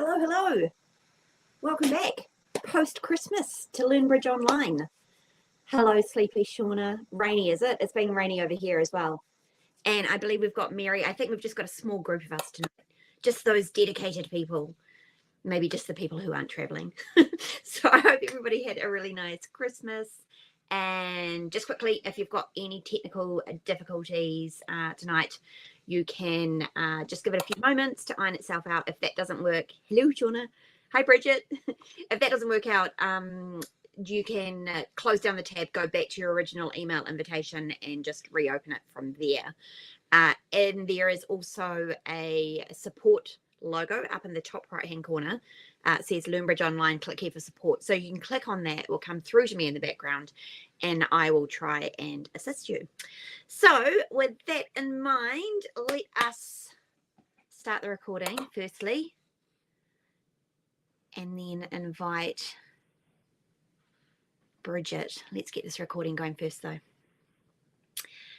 Hello. Welcome back. Post-Christmas to LearnBridge Online. Hello, sleepy Shauna. Rainy, is it? It's been rainy over here as well. And I believe we've got Mary. I think we've just got a small group of us tonight. Just those dedicated people. Maybe just the people who aren't traveling. So I hope everybody had a really nice Christmas. And just quickly, if you've got any technical difficulties tonight, you can just give it a few moments to iron itself out. If that doesn't work, hello, Shauna. Hi, Bridget. If that doesn't work out, you can close down the tab, go back to your original email invitation and just reopen it from there. And there is also a support logo up in the top right hand corner. It says LearnBridge Online, click here for support. So you can click on that, it will come through to me in the background and I will try and assist you. So with that in mind, let us start the recording firstly and then invite Bridget. Let's get this recording going first though.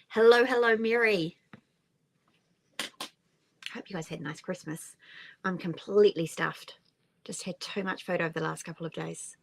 Hello, Mary. Hope you guys had a nice Christmas. I'm completely stuffed. Just had too much food over the last couple of days.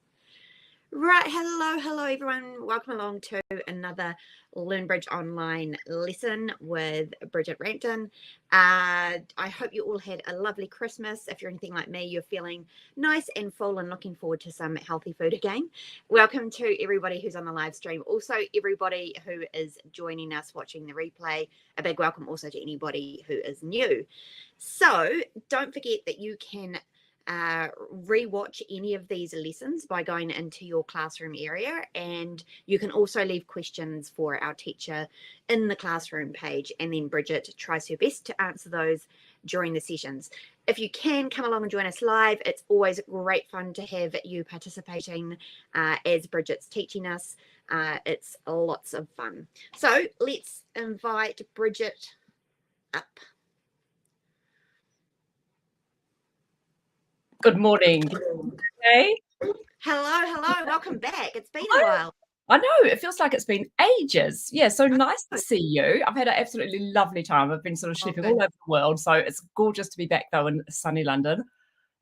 Right, hello everyone. Welcome along to another LearnBridge Online lesson with Bridget Rampton. I hope you all had a lovely Christmas. If you're anything like me, you're feeling nice and full and looking forward to some healthy food again. Welcome to everybody who's on the live stream. Also, everybody who is joining us watching the replay, a big welcome also to anybody who is new. So don't forget that you can rewatch any of these lessons by going into your classroom area, and you can also leave questions for our teacher in the classroom page, and then Bridget tries her best to answer those during the sessions. If you can come along and join us live, it's always great fun to have you participating as Bridget's teaching us. It's lots of fun. So let's invite Bridget up. Good morning. Hey. Hello. Welcome back. It's been a while. I know. It feels like it's been ages. Yeah, so nice to see you. I've had an absolutely lovely time. I've been sort of schlepping all over the world, so it's gorgeous to be back, though, in sunny London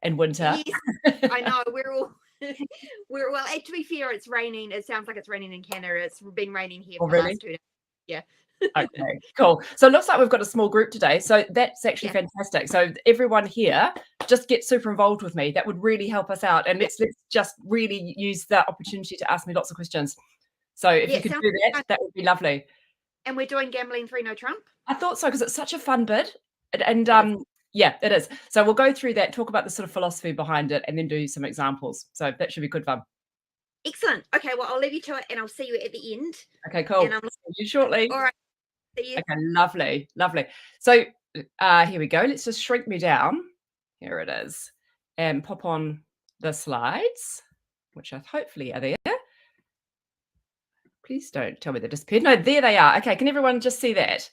in winter. Yes, I know. We're well, to be fair, it's raining. It sounds like it's raining in Canada. It's been raining here for the last 2 days. Yeah. Okay, cool. So it looks like we've got a small group today. So that's actually fantastic. So everyone here, just get super involved with me. That would really help us out. And let's just really use that opportunity to ask me lots of questions. So if you could do that, that would be lovely. And we're doing Gambling 3 No Trump? I thought so, because it's such a fun bit. And yeah, it is. So we'll go through that, talk about the sort of philosophy behind it, and then do some examples. So that should be good fun. Excellent. Okay, well, I'll leave you to it and I'll see you at the end. Okay, cool. And see you shortly. All right. See you. Okay, lovely. So here we go. Let's just shrink me down. Here it is. And pop on the slides, which hopefully are there. Please don't tell me they disappeared. No, there they are. Okay, can everyone just see that?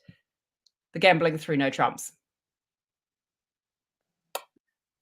The Gambling 3 No Trumps.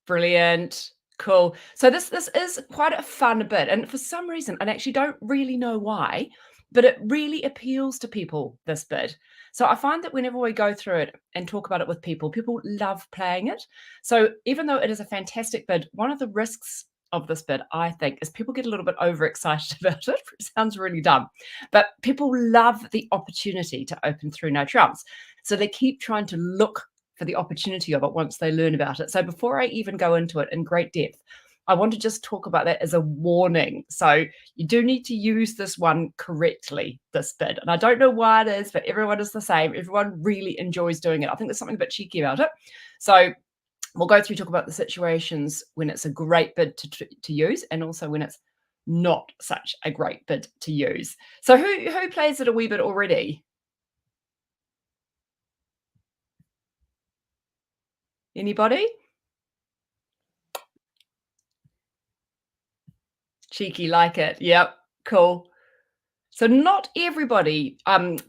Brilliant. Cool. So this is quite a fun bit. And for some reason, I actually don't really know why, but it really appeals to people, this bit. So I find that whenever we go through it and talk about it with people, people love playing it. So even though it is a fantastic bit, one of the risks of this bit, I think, is people get a little bit overexcited about it. It sounds really dumb, but people love the opportunity to open through no trumps. So they keep trying to look for the opportunity of it once they learn about it. So before I even go into it in great depth, I want to just talk about that as a warning. So you do need to use this one correctly, this bit. And I don't know why it is, but everyone is the same. Everyone really enjoys doing it. I think there's something a bit cheeky about it. So we'll go through, talk about the situations when it's a great bid to use, and also when it's not such a great bid to use. So who plays it a wee bit already? Anybody? Cheeky, like it. Yep, cool. So not everybody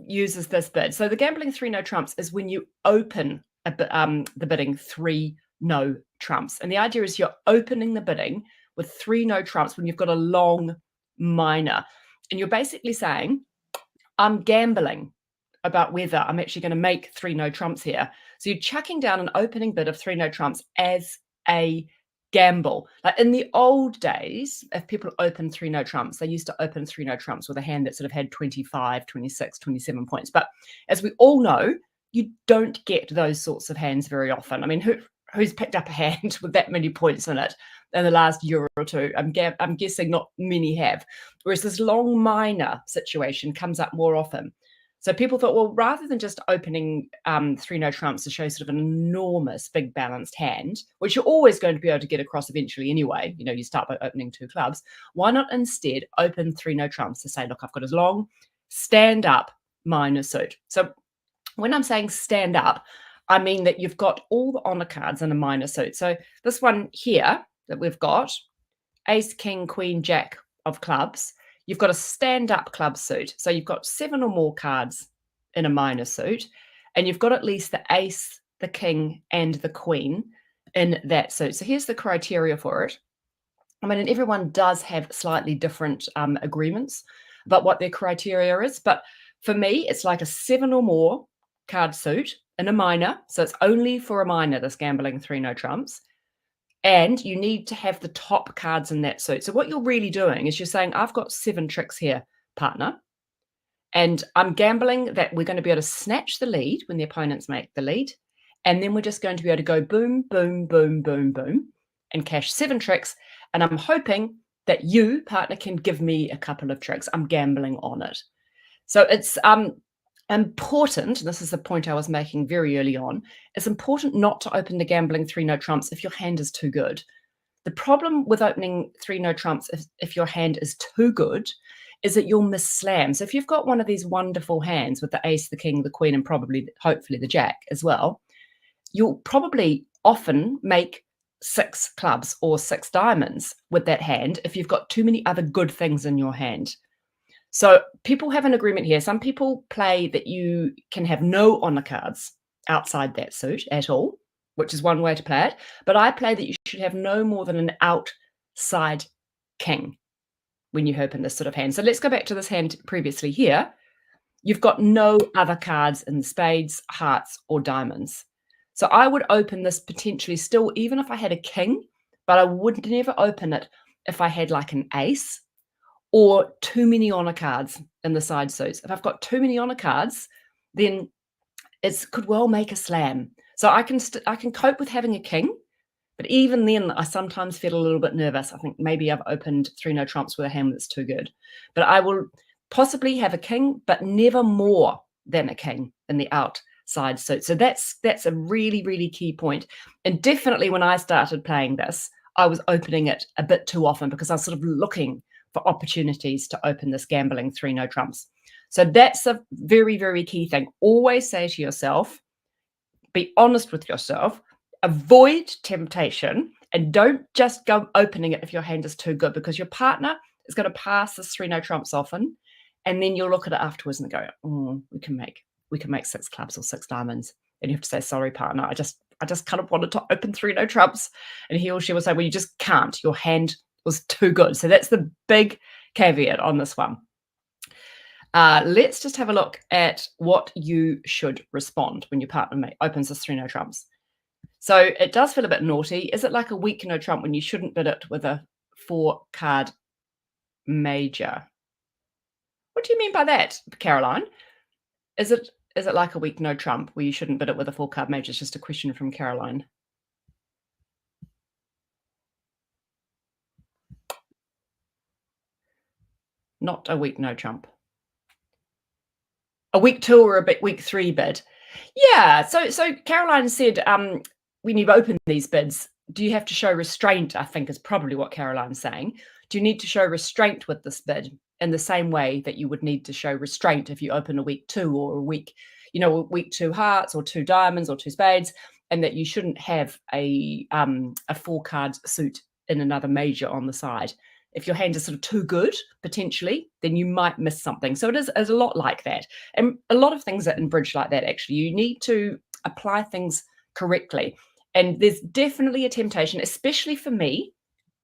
uses this bid. So the Gambling 3 No Trumps is when you open the bidding 3 no trumps. And the idea is you're opening the bidding with 3 no trumps when you've got a long minor. And you're basically saying, I'm gambling about whether I'm actually going to make 3 no trumps here. So you're chucking down an opening bid of 3 no trumps as a gamble. Like in the old days, if people opened 3 no trumps, they used to open 3 no trumps with a hand that sort of had 25, 26, 27 points. But as we all know, you don't get those sorts of hands very often. I mean, who's picked up a hand with that many points in it in the last year or two? I'm guessing not many have. Whereas this long minor situation comes up more often. So people thought, well, rather than just opening 3 no trumps to show sort of an enormous, big balanced hand, which you're always going to be able to get across eventually anyway, you know, you start by opening 2 clubs, why not instead open 3 no trumps to say, look, I've got a long stand up minor suit. So when I'm saying stand up, I mean that you've got all the honor cards in a minor suit. So this one here that we've got, ace, king, queen, jack of clubs, you've got a stand-up club suit. So you've got 7 or more cards in a minor suit, and you've got at least the ace, the king, and the queen in that suit. So here's the criteria for it. I mean, and everyone does have slightly different agreements about what their criteria is. But for me, it's like a 7 or more card suit in a minor. So it's only for a minor, this gambling 3 no trumps. And you need to have the top cards in that suit. So what you're really doing is you're saying, I've got 7 tricks here, partner. And I'm gambling that we're going to be able to snatch the lead when the opponents make the lead. And then we're just going to be able to go boom, boom, boom, boom, boom, and cash 7 tricks. And I'm hoping that you, partner, can give me a couple of tricks. I'm gambling on it. So it's important, this is the point I was making very early on, it's important not to open the gambling 3 no trumps if your hand is too good. The problem with opening 3 no trumps if your hand is too good is that you'll miss slam. So if you've got one of these wonderful hands with the ace, the king, the queen, and probably, hopefully, the jack as well, you'll probably often make 6 clubs or 6 diamonds with that hand if you've got too many other good things in your hand. So people have an agreement here. Some people play that you can have no honor cards outside that suit at all, which is one way to play it. But I play that you should have no more than an outside king when you open this sort of hand. So let's go back to this hand previously here. You've got no other cards in spades, hearts, or diamonds. So I would open this potentially still, even if I had a king, but I would never open it if I had like an ace or too many honor cards in the side suits. If I've got too many honor cards, then it could well make a slam. So I can cope with having a king, but even then I sometimes feel a little bit nervous. I think maybe I've opened 3 no trumps with a hand that's too good. But I will possibly have a king, but never more than a king in the outside suit. So that's a really, really key point. And definitely when I started playing this, I was opening it a bit too often because I was sort of looking for opportunities to open this gambling 3 no trumps. So that's a very, very key thing. Always say to yourself, be honest with yourself, avoid temptation, and don't just go opening it if your hand is too good, because your partner is going to pass this 3 no trumps often, and then you'll look at it afterwards and go, oh, we can make 6 clubs or 6 diamonds. And you have to say, sorry, partner, I just kind of wanted to open 3 no trumps. And he or she will say, well, you just can't. Your hand was too good. So that's the big caveat on this one. Let's just have a look at what you should respond when your partner opens this 3 no trumps. So it does feel a bit naughty. Is it like a weak no trump when you shouldn't bid it with a 4 card major? What do you mean by that, Caroline? Is it like a weak no trump where you shouldn't bid it with a 4 card major? It's just a question from Caroline. Not a weak no trump. A week 2 or a week 3 bid. Yeah. So Caroline said, when you open these bids, do you have to show restraint? I think is probably what Caroline's saying. Do you need to show restraint with this bid in the same way that you would need to show restraint if you open a week 2 or a week 2 hearts or 2 diamonds or 2 spades, and that you shouldn't have a 4 card suit in another major on the side? If your hand is sort of too good, potentially, then you might miss something. So it is a lot like that. And a lot of things are in bridge like that, actually. You need to apply things correctly. And there's definitely a temptation, especially for me,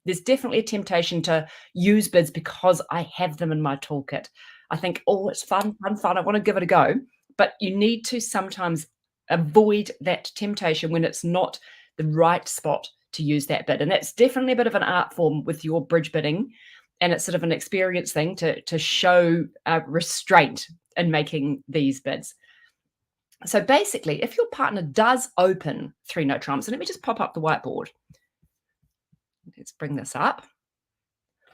there's definitely a temptation to use bids because I have them in my toolkit. I think, oh, it's fun. I want to give it a go. But you need to sometimes avoid that temptation when it's not the right spot to use that bid. And that's definitely a bit of an art form with your bridge bidding. And it's sort of an experience thing to show restraint in making these bids. So basically, if your partner does open 3 no trumps, and let me just pop up the whiteboard. Let's bring this up.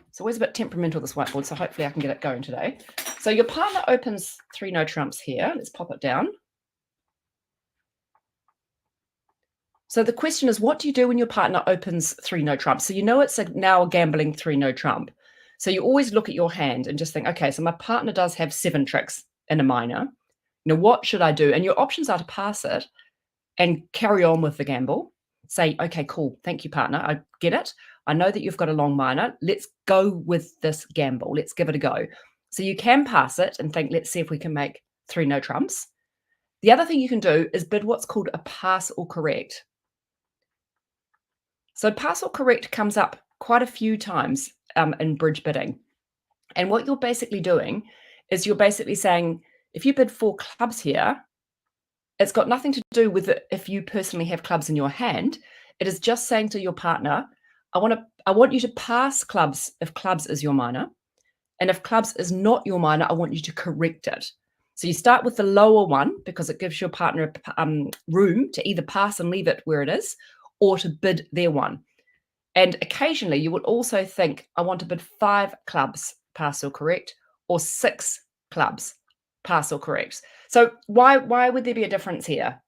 It's always a bit temperamental, this whiteboard, so hopefully I can get it going today. So your partner opens 3 no trumps here. Let's pop it down. So the question is, what do you do when your partner opens 3 no trumps? So you know it's now a gambling 3 no trump. So you always look at your hand and just think, okay, so my partner does have 7 tricks in a minor. You know, what should I do? And your options are to pass it and carry on with the gamble. Say, okay, cool. Thank you, partner. I get it. I know that you've got a long minor. Let's go with this gamble. Let's give it a go. So you can pass it and think, let's see if we can make 3 no trumps. The other thing you can do is bid what's called a pass or correct. So pass or correct comes up quite a few times in bridge bidding. And what you're basically doing is you're basically saying, if you bid 4 clubs here, it's got nothing to do with it if you personally have clubs in your hand. It is just saying to your partner, I want you to pass clubs if clubs is your minor. And if clubs is not your minor, I want you to correct it. So you start with the lower one because it gives your partner room to either pass and leave it where it is or to bid their one. And occasionally you would also think, I want to bid 5 clubs, pass or correct, or 6 clubs, pass or correct. So why would there be a difference here?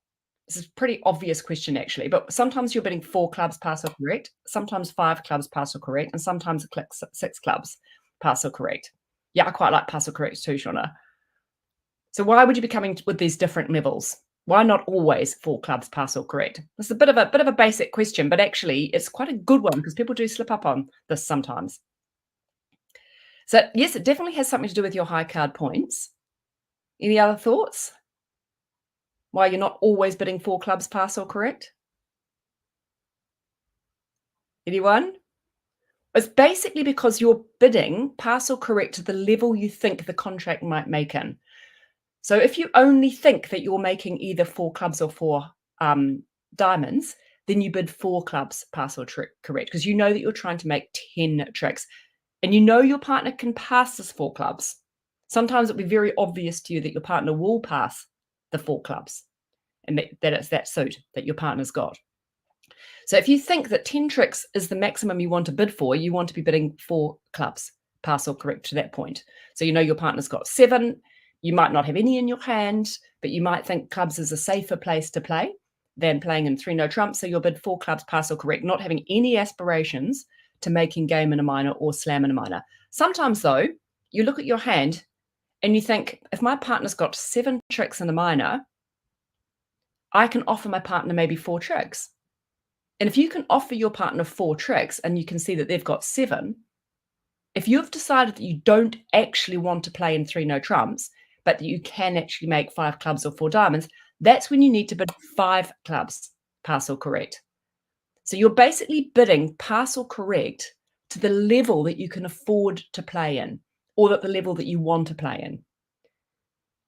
This is a pretty obvious question, actually, but sometimes you're bidding 4 clubs, pass or correct, sometimes 5 clubs, pass or correct, and sometimes 6 clubs, pass or correct. Yeah, I quite like pass or correct too, Shauna. So why would you be coming with these different levels? Why not always 4 clubs, pass or correct? It's a bit of a basic question, but actually it's quite a good one because people do slip up on this sometimes. So yes, it definitely has something to do with your high card points. Any other thoughts? Why you're not always bidding 4 clubs, pass or correct? Anyone? It's basically because you're bidding pass or correct to the level you think the contract might make in. So if you only think that you're making either 4 clubs or 4 diamonds, then you bid 4 clubs, pass or correct, because you know that you're trying to make 10 tricks. And you know your partner can pass this 4 clubs. Sometimes it'll be very obvious to you that your partner will pass the 4 clubs and that it's that suit that your partner's got. So if you think that 10 tricks is the maximum you want to bid for, you want to be bidding 4 clubs, pass or correct to that point. So you know your partner's got 7. You might not have any in your hand, but you might think clubs is a safer place to play than playing in 3 no trumps. So you'll bid 4 clubs, pass or correct, not having any aspirations to making game in a minor or slam in a minor. Sometimes though, you look at your hand and you think, if my partner's got 7 tricks in a minor, I can offer my partner maybe 4 tricks. And if you can offer your partner 4 tricks and you can see that they've got 7, if you've decided that you don't actually want to play in 3 no trumps, but that you can actually make 5 clubs or 4 diamonds, that's when you need to bid 5 clubs, pass or correct. So you're basically bidding pass or correct to the level that you can afford to play in, or at the level that you want to play in.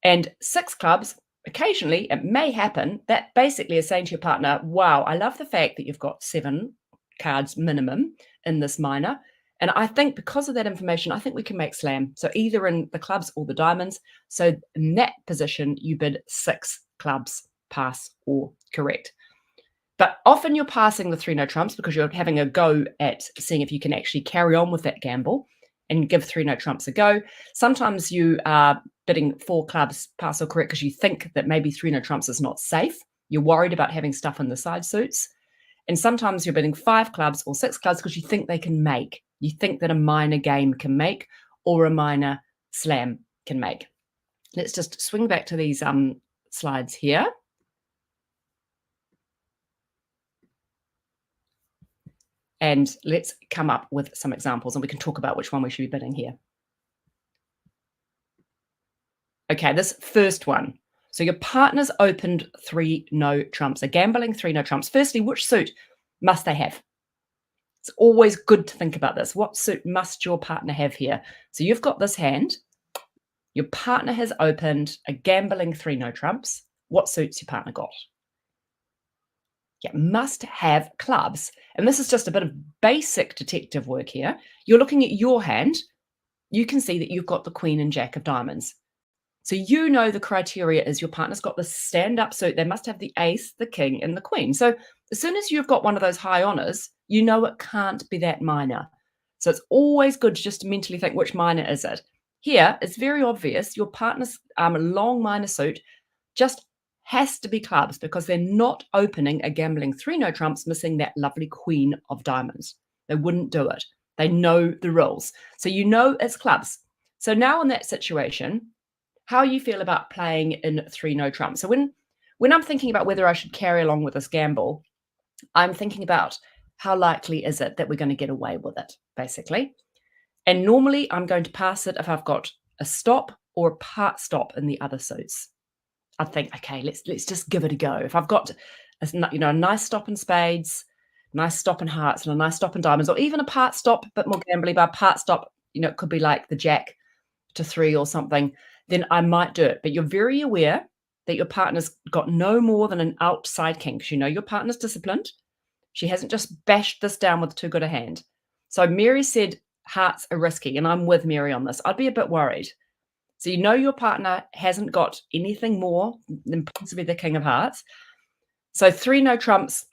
And 6 clubs, occasionally, it may happen, that basically is saying to your partner, wow, I love the fact that you've got 7 cards minimum in this minor. And I think because of that information, I think we can make slam. So either in the clubs or the diamonds. So in that position, you bid 6 clubs, pass or correct. But often you're passing the 3 no trumps because you're having a go at seeing if you can actually carry on with that gamble and give 3 no trumps a go. Sometimes you are bidding 4 clubs, pass or correct, because you think that maybe 3 no trumps is not safe. You're worried about having stuff in the side suits. And sometimes you're bidding 5 clubs or 6 clubs because you think they can make. You think that a minor game can make or a minor slam can make. Let's just swing back to these slides here. And let's come up with some examples and we can talk about which one we should be bidding here. Okay, this first one. So your partner's opened 3 no trumps, a gambling 3 no trumps. Firstly, which suit must they have? It's always good to think about this. What suit must your partner have here? So you've got this hand. Your partner has opened a gambling 3 no trumps. What suits your partner got? Yeah, must have clubs. And this is just a bit of basic detective work here. You're looking at your hand. You can see that you've got the Queen and Jack of diamonds. So you know the criteria is your partner's got the stand-up suit. They must have the ace, the king, and the queen. So as soon as you've got one of those high honors, you know it can't be that minor. So it's always good to just mentally think, which minor is it? Here, it's very obvious your partner's long minor suit just has to be clubs because they're not opening a gambling 3 no trumps missing that lovely queen of diamonds. They wouldn't do it. They know the rules. So you know it's clubs. So now in that situation, how you feel about playing in 3 no trumps. So when I'm thinking about whether I should carry along with this gamble, I'm thinking about how likely is it that we're going to get away with it, basically. And normally I'm going to pass it if I've got a stop or a part stop in the other suits. I think, okay, let's just give it a go. If I've got a nice stop in spades, nice stop in hearts, and a nice stop in diamonds, or even a part stop, a bit more gambly, but a part stop, it could be like the jack to 3 or something, then I might do it. But you're very aware that your partner's got no more than an outside king, because your partner's disciplined. She hasn't just bashed this down with too good a hand. So Mary said hearts are risky, and I'm with Mary on this. I'd be a bit worried. So your partner hasn't got anything more than possibly the king of hearts. So 3 no trumps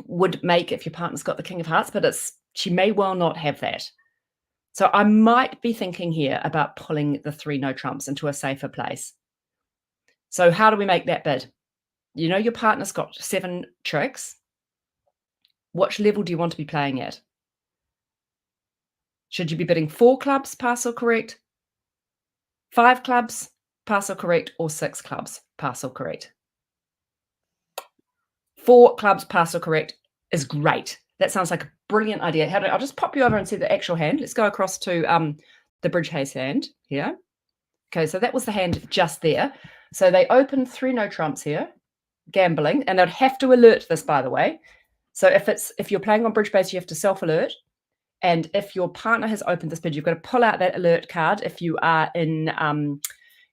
would make if your partner's got the king of hearts, but she may well not have that. So I might be thinking here about pulling the 3 no trumps into a safer place. So how do we make that bid? Your partner's got 7 tricks. Which level do you want to be playing at? Should you be bidding 4 clubs, pass or correct? 5 clubs, pass or correct, or 6 clubs, pass or correct? 4 clubs, pass or correct is great. That sounds like a brilliant idea. I'll just pop you over and see the actual hand. Let's go across to the bridge haze hand here. Okay, so that was the hand just there. So they open 3 no trumps here, gambling, and they'd have to alert this, by the way. So if you're playing on bridge base, you have to self-alert. And if your partner has opened this bid, you've got to pull out that alert card if you are in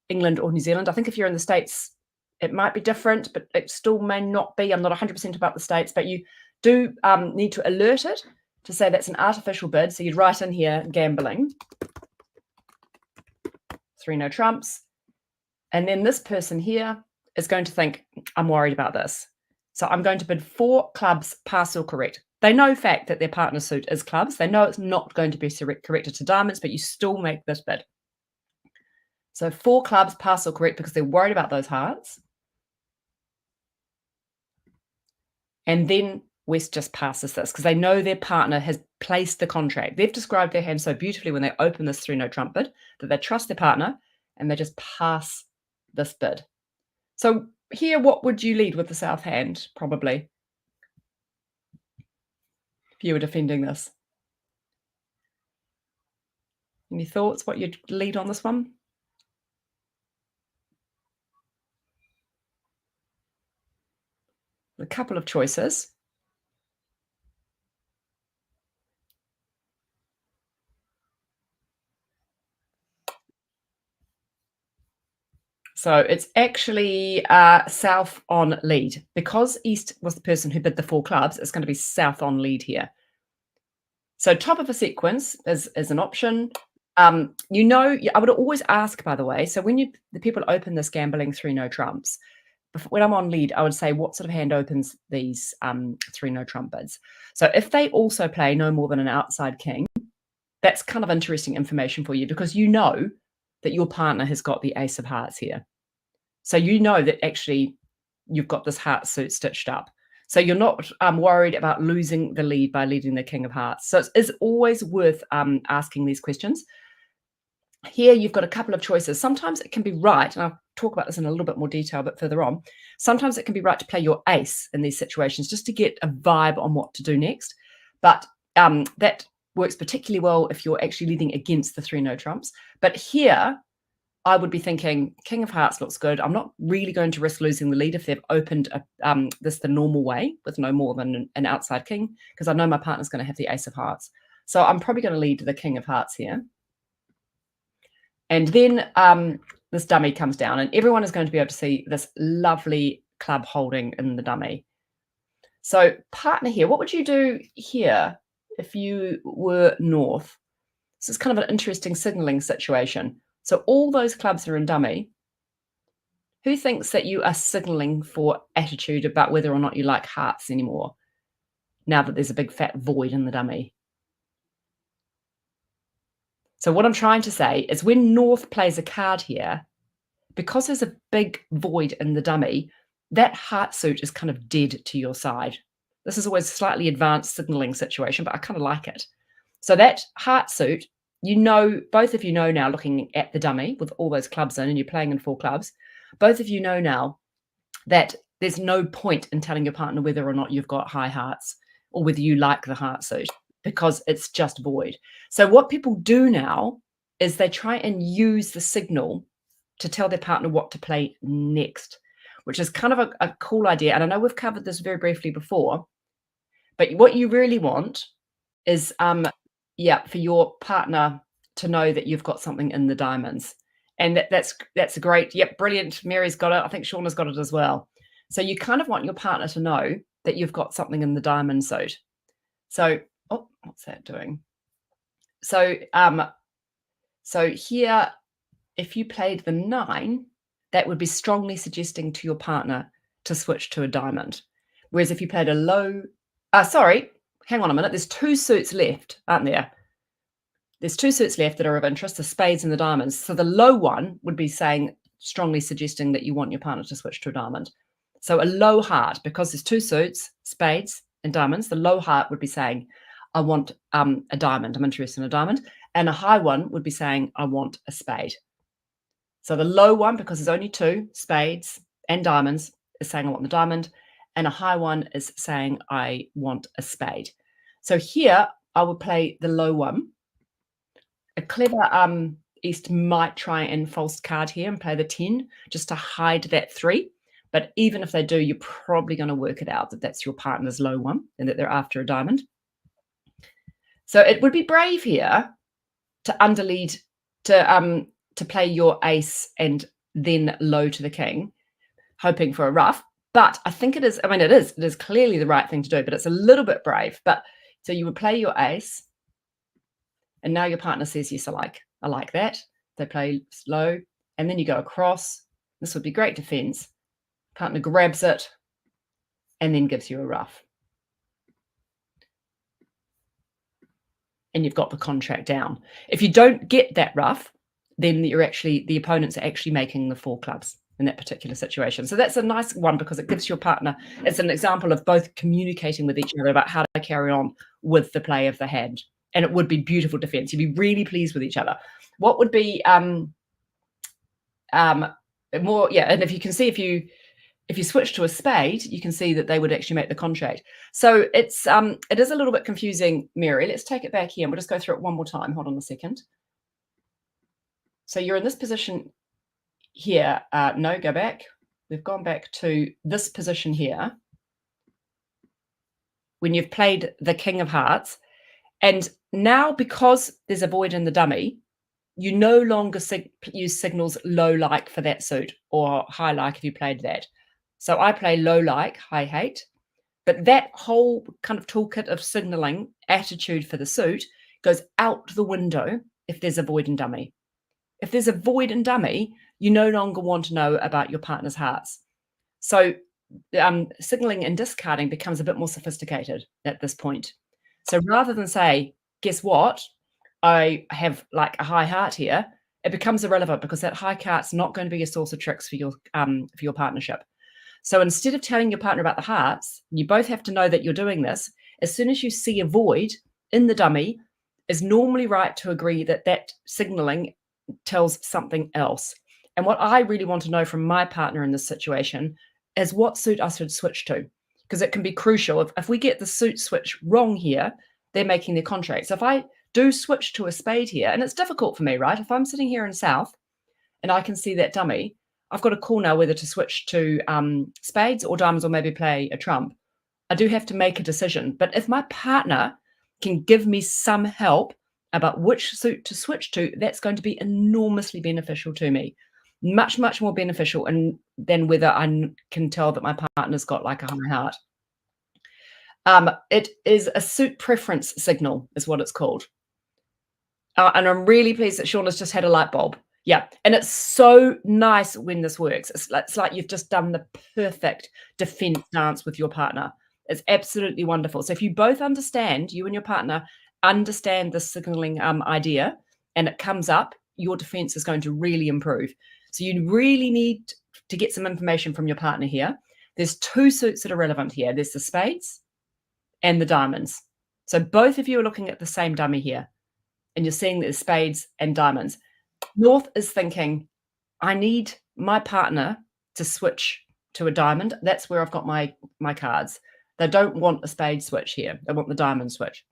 England or New Zealand. I think if you're in the States, it might be different, but it still may not be. I'm not 100% about the States, but you do need to alert it to say that's an artificial bid. So you'd write in here, gambling, 3 no trumps. And then this person here is going to think, I'm worried about this. So I'm going to bid 4 clubs, pass or correct. They know fact that their partner suit is clubs. They know it's not going to be corrected to diamonds, but you still make this bid. So 4 clubs, pass or correct, because they're worried about those hearts. And then West just passes this because they know their partner has placed the contract. They've described their hand so beautifully when they open this 3 no trump bid that they trust their partner and they just pass this bid. So here, what would you lead with the south hand, probably, if you were defending this? Any thoughts what you'd lead on this one? A couple of choices. So it's actually south on lead. Because East was the person who bid the 4 clubs, it's going to be south on lead here. So top of a sequence is an option. I would always ask, by the way, so when the people open this gambling 3 no trumps, when I'm on lead, I would say, what sort of hand opens these 3 no trump bids? So if they also play no more than an outside king, that's kind of interesting information for you because you know that your partner has got the ace of hearts here. So you know that actually you've got this heart suit stitched up. So you're not worried about losing the lead by leading the king of hearts. So it's always worth asking these questions. Here you've got a couple of choices. Sometimes it can be right, and I'll talk about this in a little bit more detail a bit further on. Sometimes it can be right to play your ace in these situations just to get a vibe on what to do next. But that works particularly well if you're actually leading against the 3 no trumps. But here, I would be thinking, king of hearts looks good. I'm not really going to risk losing the lead if they've opened this the normal way with no more than an outside king, because I know my partner's going to have the ace of hearts. So I'm probably going to lead the king of hearts here. And then this dummy comes down, and everyone is going to be able to see this lovely club holding in the dummy. So partner here, what would you do here if you were north? This is kind of an interesting signaling situation. So all those clubs are in dummy. Who thinks that you are signaling for attitude about whether or not you like hearts anymore, now that there's a big fat void in the dummy? So what I'm trying to say is when north plays a card here, because there's a big void in the dummy, that heart suit is kind of dead to your side. This is always a slightly advanced signaling situation, but I kind of like it. So that heart suit, you know, both of you know now, looking at the dummy with all those clubs in and you're playing in 4 clubs, both of you know now that there's no point in telling your partner whether or not you've got high hearts or whether you like the heart suit, because it's just void. So what people do now is they try and use the signal to tell their partner what to play next, which is kind of a cool idea. And I know we've covered this very briefly before, but what you really want is, for your partner to know that you've got something in the diamonds. And that's a great, brilliant. Mary's got it. I think Shauna's got it as well. So you kind of want your partner to know that you've got something in the diamond suit. So, what's that doing? So, so here, if you played the 9, that would be strongly suggesting to your partner to switch to a diamond. Whereas if you played a low, sorry, hang on a minute. There's 2 suits left, aren't there? There's 2 suits left that are of interest, the spades and the diamonds. So the low one would be saying, strongly suggesting that you want your partner to switch to a diamond. So a low heart, because there's 2 suits, spades and diamonds, the low heart would be saying, I want a diamond. I'm interested in a diamond. And a high one would be saying, I want a spade. So the low one, because there's only 2, spades and diamonds, is saying I want the diamond. And a high one is saying I want a spade. So here I would play the low one. A clever East might try and false card here and play the 10 just to hide that 3. But even if they do, you're probably going to work it out that that's your partner's low one and that they're after a diamond. So it would be brave here to underlead, to play your ace and then low to the king, hoping for a ruff. But I think it is, it is clearly the right thing to do, but it's a little bit brave. But so you would play your ace, and now your partner says, yes, I like that. They play low, and then you go across. This would be great defense. Partner grabs it and then gives you a ruff. And you've got the contract down. If you don't get that ruff, then the opponents are actually making the 4 clubs in that particular situation. So that's a nice one because it gives your partner, it's an example of both communicating with each other about how to carry on with the play of the hand. And it would be beautiful defense. You'd be really pleased with each other. What would be more, and if you can see, if you switch to a spade, you can see that they would actually make the contract. So it is a little bit confusing, Mary. Let's take it back here and we'll just go through it one more time. Hold on a second. So you're in this position here. No, go back. We've gone back to this position here when you've played the King of Hearts. And now, because there's a void in the dummy, you no longer use signals low like for that suit or high like if you played that. So I play low like, high hate. But that whole kind of toolkit of signaling attitude for the suit goes out the window if there's a void in dummy. If there's a void in dummy, you no longer want to know about your partner's hearts. So signaling and discarding becomes a bit more sophisticated at this point. So rather than say, guess what, I have like a high heart here, it becomes irrelevant because that high heart's not going to be a source of tricks for your partnership. So instead of telling your partner about the hearts, you both have to know that you're doing this. As soon as you see a void in the dummy, it's normally right to agree that that signaling tells something else. And what I really want to know from my partner in this situation is what suit I should switch to, because it can be crucial. If we get the suit switch wrong here, they're making their contract. So if I do switch to a spade here, and it's difficult for me, right? If I'm sitting here in South and I can see that dummy, I've got a call now whether to switch to spades or diamonds or maybe play a trump. I do have to make a decision. But if my partner can give me some help about which suit to switch to, that's going to be enormously beneficial to me. Much, much more beneficial than whether I can tell that my partner's got like a high heart. It is a suit preference signal, is what it's called. And I'm really pleased that Sean has just had a light bulb. Yeah, and it's so nice when this works. It's like you've just done the perfect defense dance with your partner. It's absolutely wonderful. So if you both understand, you and your partner understand the signaling idea, and it comes up, your defense is going to really improve. So you really need to get some information from your partner here. There's two suits that are relevant here. There's the spades and the diamonds. So both of you are looking at the same dummy here, and you're seeing there's spades and diamonds. North is thinking, I need my partner to switch to a diamond. That's where I've got my cards. They don't want a spade switch here. They want the diamond switch.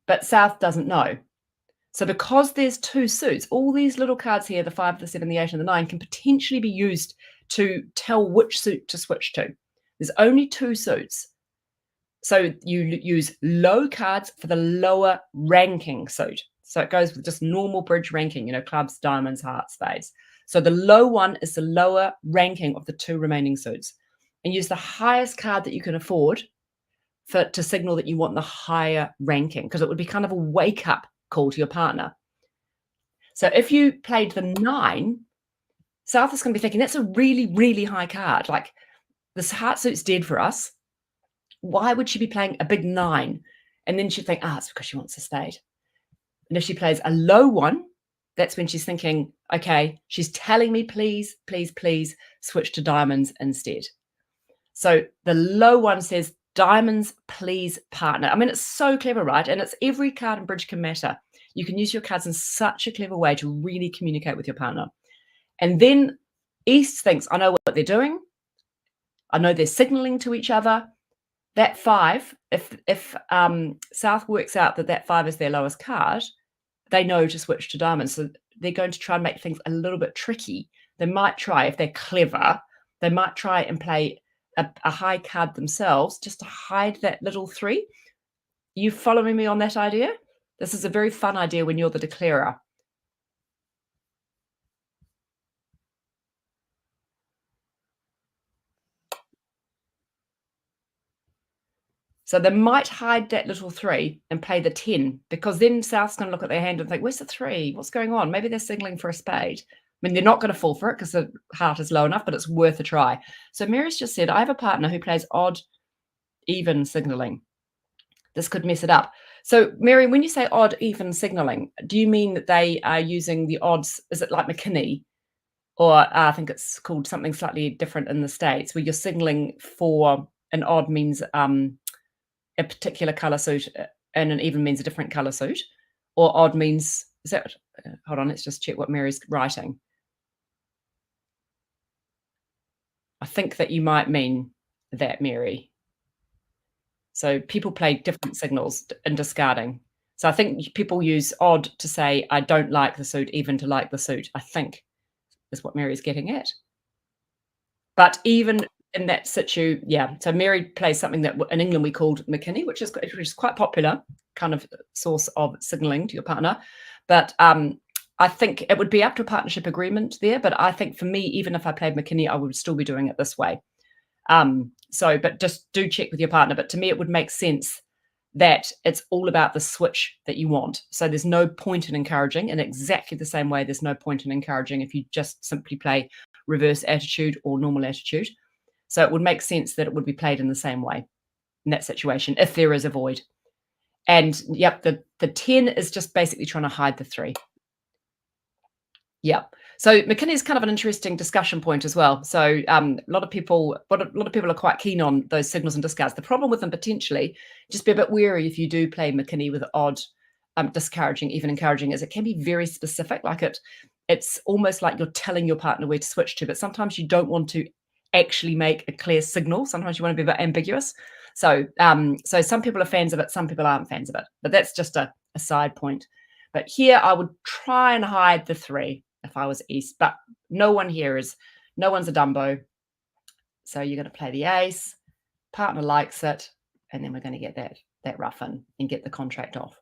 But South doesn't know. So because there's two suits, all these little cards here, the 5, the 7, the 8, and the 9, can potentially be used to tell which suit to switch to. There's only two suits. So you use low cards for the lower ranking suit. So it goes with just normal bridge ranking, clubs, diamonds, hearts, spades. So the low one is the lower ranking of the two remaining suits. And use the highest card that you can afford to signal that you want the higher ranking, because it would be kind of a wake-up call to your partner. So if you played the 9, South is going to be thinking, that's a really, really high card. Like, this heart suit's dead for us. Why would she be playing a big 9? And then she'd think, it's because she wants a spade. And if she plays a low one, that's when she's thinking, okay, she's telling me, please, please, please switch to diamonds instead. So the low one says, diamonds, please, partner. I mean, it's so clever, right? And it's every card in bridge can matter. You can use your cards in such a clever way to really communicate with your partner. And then East thinks, I know what they're doing. I know they're signaling to each other. That 5, if South works out that 5 is their lowest card, they know to switch to diamonds. So they're going to try and make things a little bit tricky. They might try, if they're clever, they might try and play a high card themselves just to hide that little 3. You following me on that idea? This is a very fun idea when you're the declarer. So they might hide that little 3 and play the 10, because then South's going to look at their hand and think, where's the 3? What's going on? Maybe they're signaling for a spade. I mean, they're not going to fall for it because the heart is low enough, but it's worth a try. So Mary's just said, I have a partner who plays odd, even signaling. This could mess it up. So Mary, when you say odd, even signaling, do you mean that they are using the odds? Is it like McKinney? Or I think it's called something slightly different in the States, where you're signaling for an odd means a particular color suit, and an even means a different color suit, or odd means, is that, hold on, let's just check what Mary's writing. I think that you might mean that, Mary. So people play different signals in discarding. So I think people use odd to say, I don't like the suit, even to like the suit, I think is what Mary's getting at. But even in that situ, yeah. So Mary plays something that in England we called McKinney, which is quite popular kind of source of signaling to your partner. But I think it would be up to a partnership agreement there. But I think for me, even if I played McKinney, I would still be doing it this way. But just do check with your partner. But to me, it would make sense that it's all about the switch that you want. So there's no point in encouraging in exactly the same way. There's no point in encouraging if you just simply play reverse attitude or normal attitude. So it would make sense that it would be played in the same way in that situation, if there is a void. And yep, the 10 is just basically trying to hide the 3. Yep. So McKinney is kind of an interesting discussion point as well. So a lot of people are quite keen on those signals and discards. The problem with them potentially, just be a bit wary if you do play McKinney with odd, discouraging, even encouraging, is it can be very specific. Like it's almost like you're telling your partner where to switch to, but sometimes you don't want to actually make a clear signal. Sometimes you want to be a bit ambiguous. So some people are fans of it, some people aren't fans of it, but that's just a side point. But here I would try and hide the 3 if I was East, but no one's a Dumbo. So you're going to play the ace, partner likes it, and then we're going to get that ruffin and get the contract off.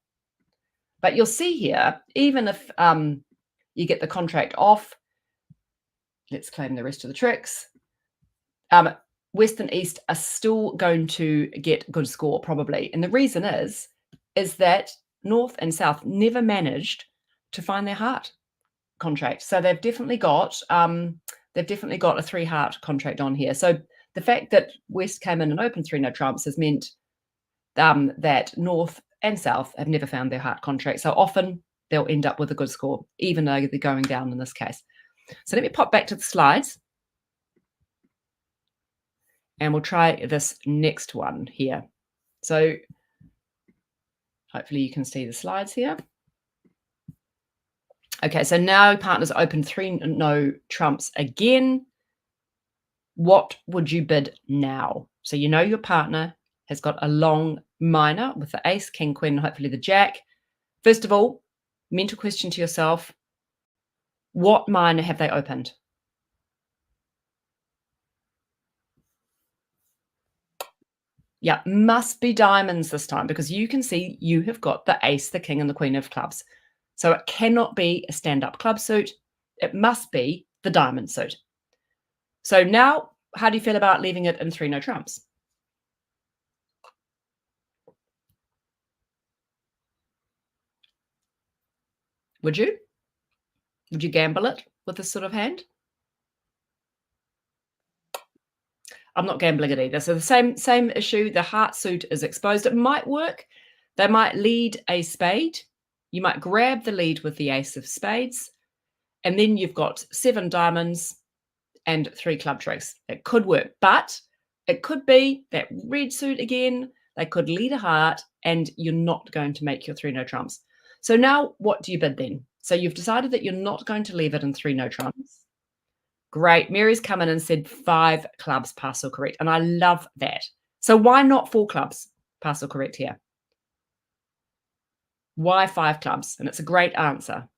But you'll see here, even if you get the contract off, let's claim the rest of the tricks. West and East are still going to get good score probably. And the reason is that North and South never managed to find their heart contract. So they've definitely got a 3 heart contract on here. So the fact that West came in and opened 3 no trumps has meant that North and South have never found their heart contract. So often they'll end up with a good score, even though they're going down in this case. So let me pop back to the slides. And we'll try this next one here. So hopefully you can see the slides here. Okay, so now partners open 3 no trumps again. What would you bid now? So you know your partner has got a long minor with the ace, king, queen, hopefully the jack. First of all, mental question to yourself, what minor have they opened? Yeah, must be diamonds this time because you can see you have got the ace, the king, and the queen of clubs. So it cannot be a stand-up club suit. It must be the diamond suit. So now, how do you feel about leaving it in 3 no trumps? Would you? Would you gamble it with this sort of hand? I'm not gambling it either. So the same issue. The heart suit is exposed. It might work. They might lead a spade. You might grab the lead with the ace of spades. And then you've got 7 diamonds and 3 club tricks. It could work, but it could be that red suit again. They could lead a heart and you're not going to make your 3 no trumps. So now what do you bid then? So you've decided that you're not going to leave it in 3 no trumps. Great. Mary's come in and said 5 clubs pass or correct. And I love that. So why not 4 clubs pass or correct here? Why 5 clubs? And it's a great answer.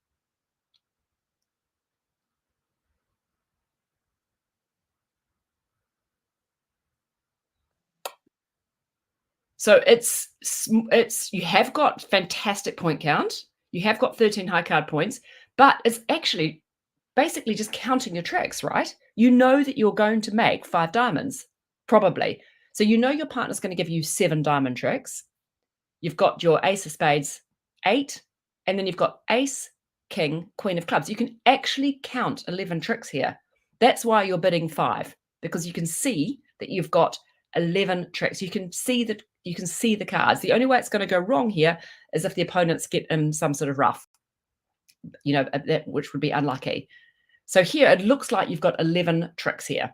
So it's you have got fantastic point count. You have got 13 high card points, but it's actually basically just counting your tricks, right? You know that you're going to make 5 diamonds, probably. So you know your partner's going to give you 7 diamond tricks. You've got your ace of spades, 8, and then you've got ace, king, queen of clubs. You can actually count 11 tricks here. That's why you're bidding 5, because you can see that you've got 11 tricks. You can see the cards. The only way it's going to go wrong here is if the opponents get in some sort of rough, which would be unlucky. So here it looks like you've got 11 tricks here.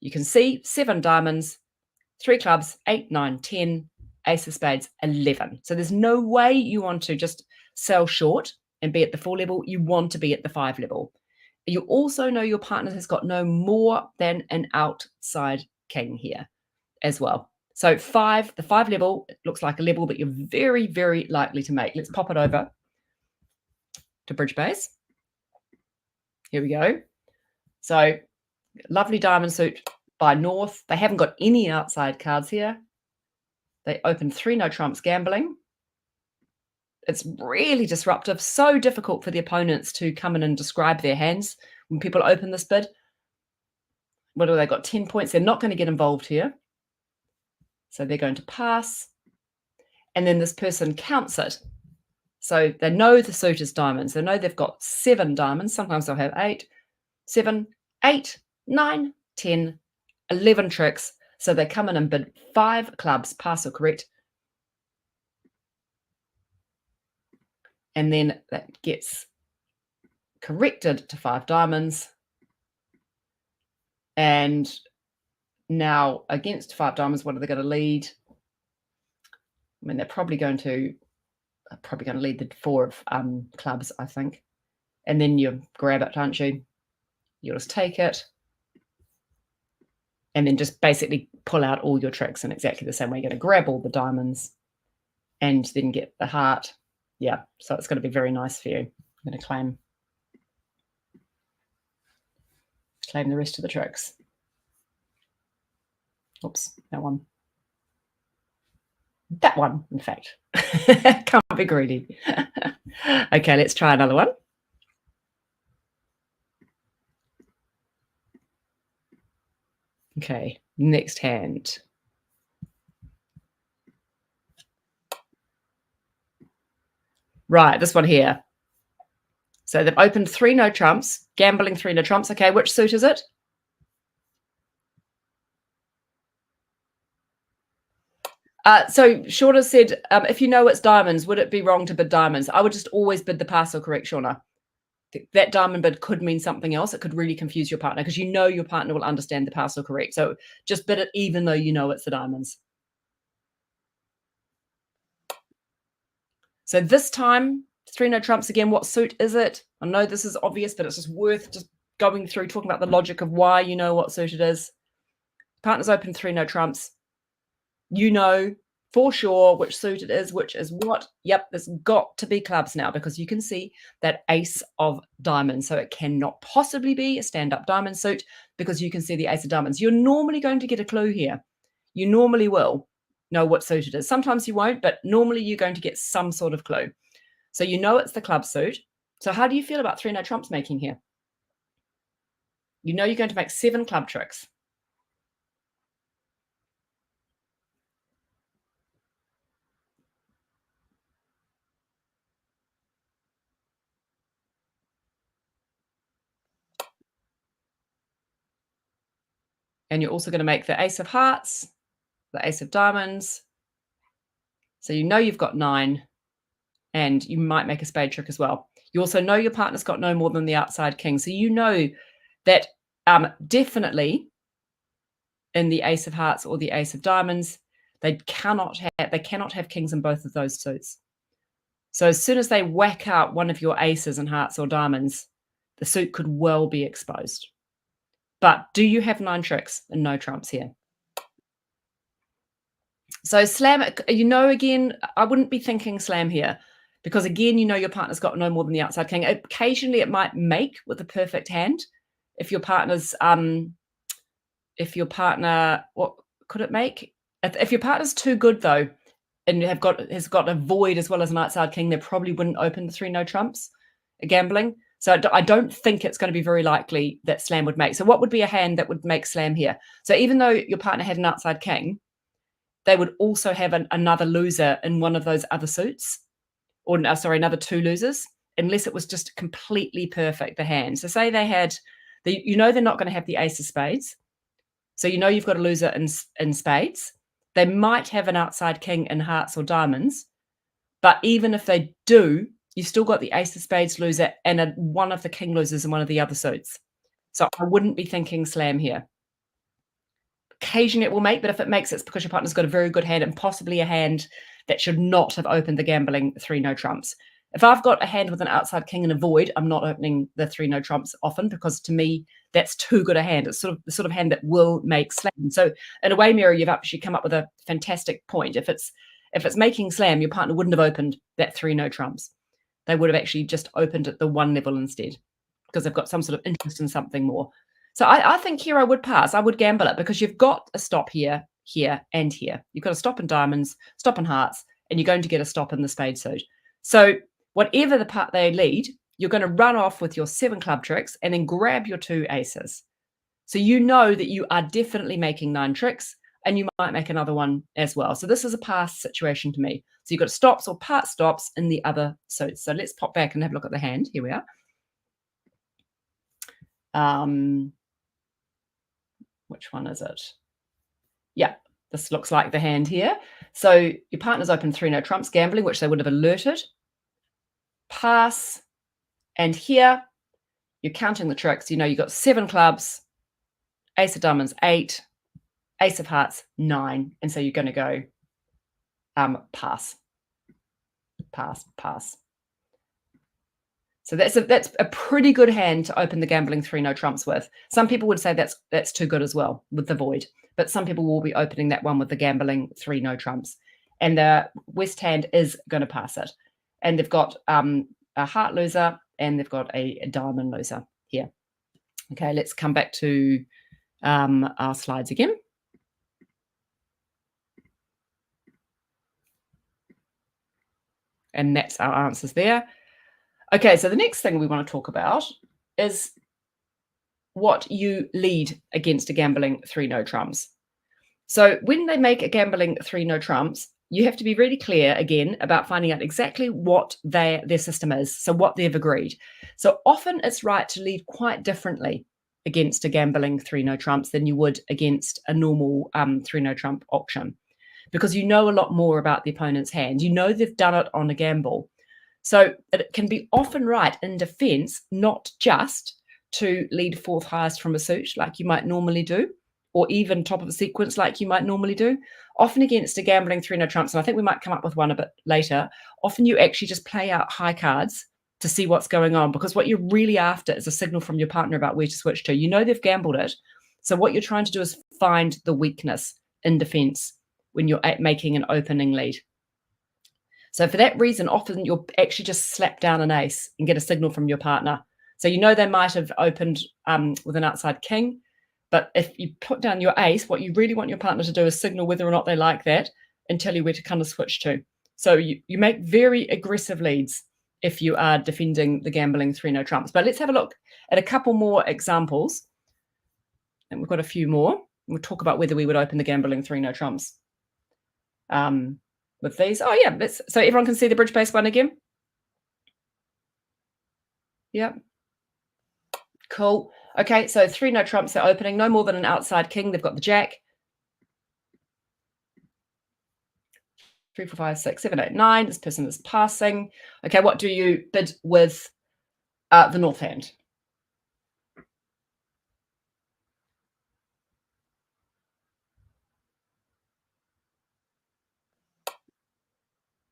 You can see 7 diamonds, 3 clubs, 8, 9, 10, ace of spades, 11. So there's no way you want to just sell short and be at the 4 level. You want to be at the 5 level. You also know your partner has got no more than an outside king here as well. So the 5 level, it looks like a level, but you're very, very likely to make. Let's pop it over to bridge base. Here we go. So lovely diamond suit by North. They haven't got any outside cards here. They opened 3 no trumps gambling. It's really disruptive. So difficult for the opponents to come in and describe their hands when people open this bid. What do they got? 10 points. They're not going to get involved here. So they're going to pass. And then this person counts it. So they know the suit is diamonds. They know they've got 7 diamonds. Sometimes they'll have 8, 7, 8, 9, 10, 11 tricks. So they come in and bid 5 clubs, pass or correct. And then that gets corrected to 5 diamonds. And now against 5 diamonds, what are they going to lead? I mean, they're probably going to lead the 4 of clubs, I think. And then you grab it, aren't you? You'll just take it. And then just basically pull out all your tricks in exactly the same way. You're going to grab all the diamonds and then get the heart. Yeah, so it's going to be very nice for you. I'm going to claim the rest of the tricks. Oops, that one. That one, in fact. Can't be greedy. Okay, let's try another one. Okay, Next hand. Right, this one here. So they've opened 3 no trumps, gambling 3 no trumps. Okay, which suit is it? So Shauna said, if you know it's diamonds, would it be wrong to bid diamonds? I would just always bid the pass or correct, Shauna. That diamond bid could mean something else. It could really confuse your partner because you know your partner will understand the pass or correct. So just bid it even though you know it's the diamonds. So this time, 3 no trumps again. What suit is it? I know this is obvious, but it's just worth just going through, talking about the logic of why you know what suit it is. Partner's open 3 no trumps. You know for sure which suit it is, which is what. Yep, there's got to be clubs now because you can see that ace of diamonds. So it cannot possibly be a stand-up diamond suit because you can see the ace of diamonds. You're normally going to get a clue here. You normally will know what suit it is. Sometimes you won't, but normally you're going to get some sort of clue. So you know it's the club suit. So how do you feel about 3 no trumps making here? You know you're going to make 7 club tricks. And you're also going to make the ace of hearts, the ace of diamonds. So you know you've got 9, and you might make a spade trick as well. You also know your partner's got no more than the outside king. So you know that definitely in the ace of hearts or the ace of diamonds, they cannot have kings in both of those suits. So as soon as they whack out one of your aces in hearts or diamonds, the suit could well be exposed. But do you have 9 tricks and no trumps here? So slam, again, I wouldn't be thinking slam here because, again, you know your partner's got no more than the outside king. Occasionally it might make with a perfect hand. If your partner's, what could it make? If your partner's too good, though, and has got a void as well as an outside king, they probably wouldn't open the 3 no trumps gambling. So I don't think it's going to be very likely that slam would make. So what would be a hand that would make slam here? So even though your partner had an outside king, they would also have another loser in one of those other suits, or another 2 losers, unless it was just completely perfect, the hand. So say they had, they're not going to have the ace of spades. So you know you've got a loser in spades. They might have an outside king in hearts or diamonds, but even if they do, you've still got the ace of spades loser and one of the king losers in one of the other suits. So I wouldn't be thinking slam here. Occasionally it will make, but if it makes, it's because your partner's got a very good hand and possibly a hand that should not have opened the gambling 3 no trumps. If I've got a hand with an outside king and a void, I'm not opening the 3 no trumps often because to me, that's too good a hand. It's sort of the sort of hand that will make slam. So in a way, Mary, you've actually come up with a fantastic point. If it's making slam, your partner wouldn't have opened that 3 no trumps. They would have actually just opened at the 1 level instead because they've got some sort of interest in something more. So I think here I would pass. I would gamble it because you've got a stop here, here, and here. You've got a stop in diamonds, stop in hearts, and you're going to get a stop in the spade suit. So whatever the part they lead, you're going to run off with your 7 club tricks and then grab your 2 aces. So you know that you are definitely making 9 tricks, and you might make another one as well. So this is a pass situation to me. So you've got stops or part stops in the other suits. So let's pop back and have a look at the hand. Here we are. Which one is it? Yeah, this looks like the hand here. So your partner's open 3 no trumps gambling, which they would have alerted. Pass. And here, you're counting the tricks. You know you've got 7 clubs, ace of diamonds, 8, ace of hearts, 9. And so you're going to go pass. Pass, pass. So that's a pretty good hand to open the gambling 3 no trumps with. Some people would say that's too good as well with the void, but some people will be opening that one with the gambling 3 no trumps. And the West hand is going to pass it. And they've got a heart loser and they've got a diamond loser here. Okay, let's come back to our slides again. And that's our answers there. Okay, so the next thing we want to talk about is what you lead against a gambling 3 no trumps. So when they make a gambling 3 no trumps, you have to be really clear again about finding out exactly what their system is, so what they've agreed. So often it's right to lead quite differently against a gambling 3 no trumps than you would against a normal 3 no trump auction, because you know a lot more about the opponent's hand. You know they've done it on a gamble. So it can be often right in defense not just to lead fourth highest from a suit like you might normally do, or even top of a sequence like you might normally do. Often against a gambling 3 no trumps, and I think we might come up with one a bit later, often you actually just play out high cards to see what's going on, because what you're really after is a signal from your partner about where to switch to. You know they've gambled it. So what you're trying to do is find the weakness in defense when you're making an opening lead. So for that reason, often you'll actually just slap down an ace and get a signal from your partner. So you know they might have opened with an outside king, but if you put down your ace, what you really want your partner to do is signal whether or not they like that and tell you where to kind of switch to. So you make very aggressive leads if you are defending the gambling 3 no trumps. But let's have a look at a couple more examples. And we've got a few more. We'll talk about whether we would open the gambling 3 no trumps with these. Oh yeah, so everyone can see the bridge base one again. Yep. Cool. Okay, so 3 no trumps, they're opening, no more than an outside king. They've got the jack. 3, 4, 5, 6, 7, 8, 9. This person is passing. Okay, what do you bid with the north hand?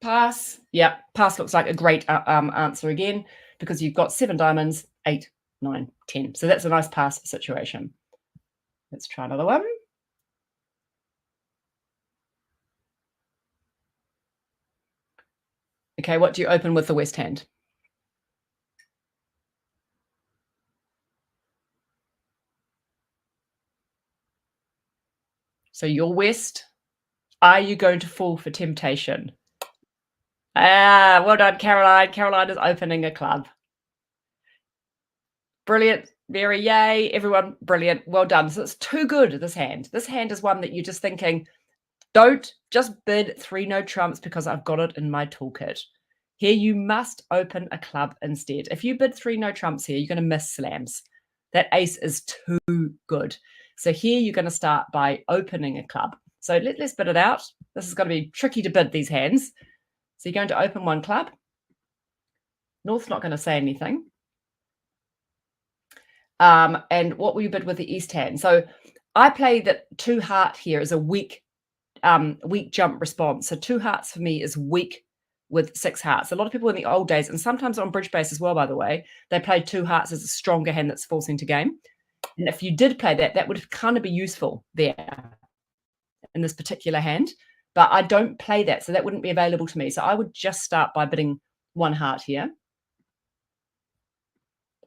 Pass. Yeah, pass looks like a great answer again, because you've got 7 diamonds, 8, 9, 10. So that's a nice pass situation. Let's try another one. Okay, what do you open with the west hand? So your west, are you going to fall for temptation? Ah, well done, Caroline. Caroline is opening a club. Brilliant. Very yay. Everyone, brilliant. Well done. So it's too good, this hand. This hand is one that you're just thinking, don't just bid 3 no trumps because I've got it in my toolkit. Here you must open a club instead. If you bid 3 no trumps here, you're going to miss slams. That ace is too good. So here you're going to start by opening a club. So let's bid it out. This is going to be tricky to bid, these hands. So you're going to open one club. North's not going to say anything. And what will you bid with the east hand? So I play that 2 heart here is a weak jump response. So 2 hearts for me is weak with 6 hearts. A lot of people in the old days, and sometimes on bridge base as well, by the way, they played 2 hearts as a stronger hand that's forcing to game. And if you did play that, that would kind of be useful there in this particular hand. But I don't play that, so that wouldn't be available to me. So I would just start by bidding 1 heart here.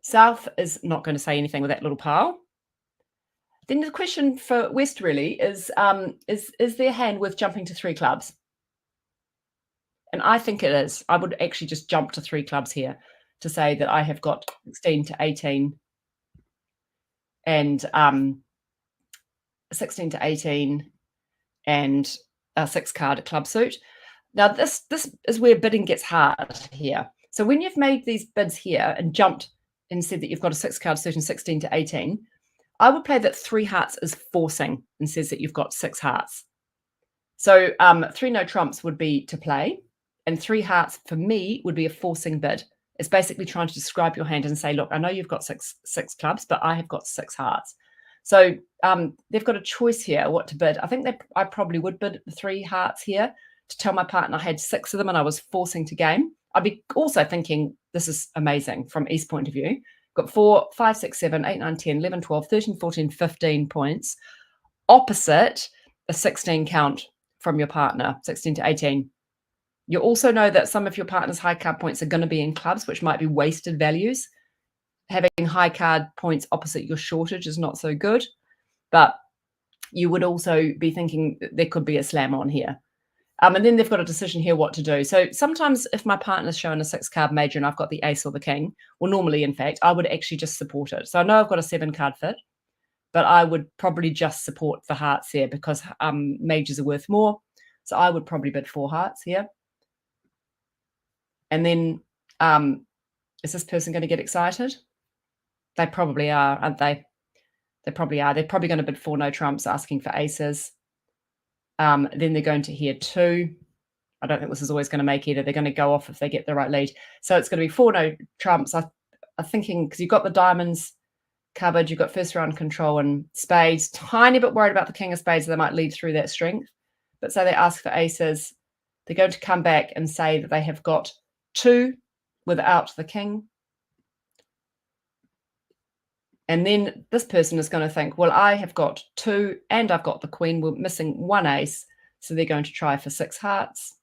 South is not going to say anything with that little pile. Then the question for West really is their hand worth jumping to 3 clubs? And I think it is. I would actually just jump to 3 clubs here to say that I have got 16 to 18 and 16 to 18 and a 6-card club suit. Now this is where bidding gets hard here. So when you've made these bids here and jumped and said that you've got a 6-card suit and 16 to 18, I would play that 3 hearts is forcing and says that you've got 6 hearts. So 3 no trumps would be to play, and 3 hearts for me would be a forcing bid. It's basically trying to describe your hand and say, look, I know you've got six clubs, but I have got 6 hearts. So they've got a choice here what to bid. I think I probably would bid 3 hearts here to tell my partner I had 6 of them and I was forcing to game. I'd be also thinking this is amazing from East point of view. Got 4, 5, 6, 7, 8, 9, 10, 11, 12, 13, 14, 15 points. Opposite a 16 count from your partner, 16 to 18. You also know that some of your partner's high card points are going to be in clubs, which might be wasted values. Having high card points opposite your shortage is not so good. But you would also be thinking there could be a slam on here. And then they've got a decision here what to do. So sometimes if my partner's showing a 6-card major and I've got the ace or the king, well, normally, in fact, I would actually just support it. So I know I've got a 7-card fit, but I would probably just support the hearts here because majors are worth more. So I would probably bid 4 hearts here. And then is this person going to get excited? They probably are, aren't they? They probably are. They're probably going to bid 4 no trumps, asking for aces. Then they're going to hear 2. I don't think this is always going to make either. They're going to go off if they get the right lead. So it's going to be 4 no trumps. I'm thinking because you've got the diamonds covered, you've got first round control and spades. Tiny bit worried about the king of spades. They might lead through that strength. But say they ask for aces, they're going to come back and say that they have got 2 without the king. And then this person is going to think, well, I have got 2 and I've got the queen. We're missing 1 ace. So they're going to try for 6 hearts.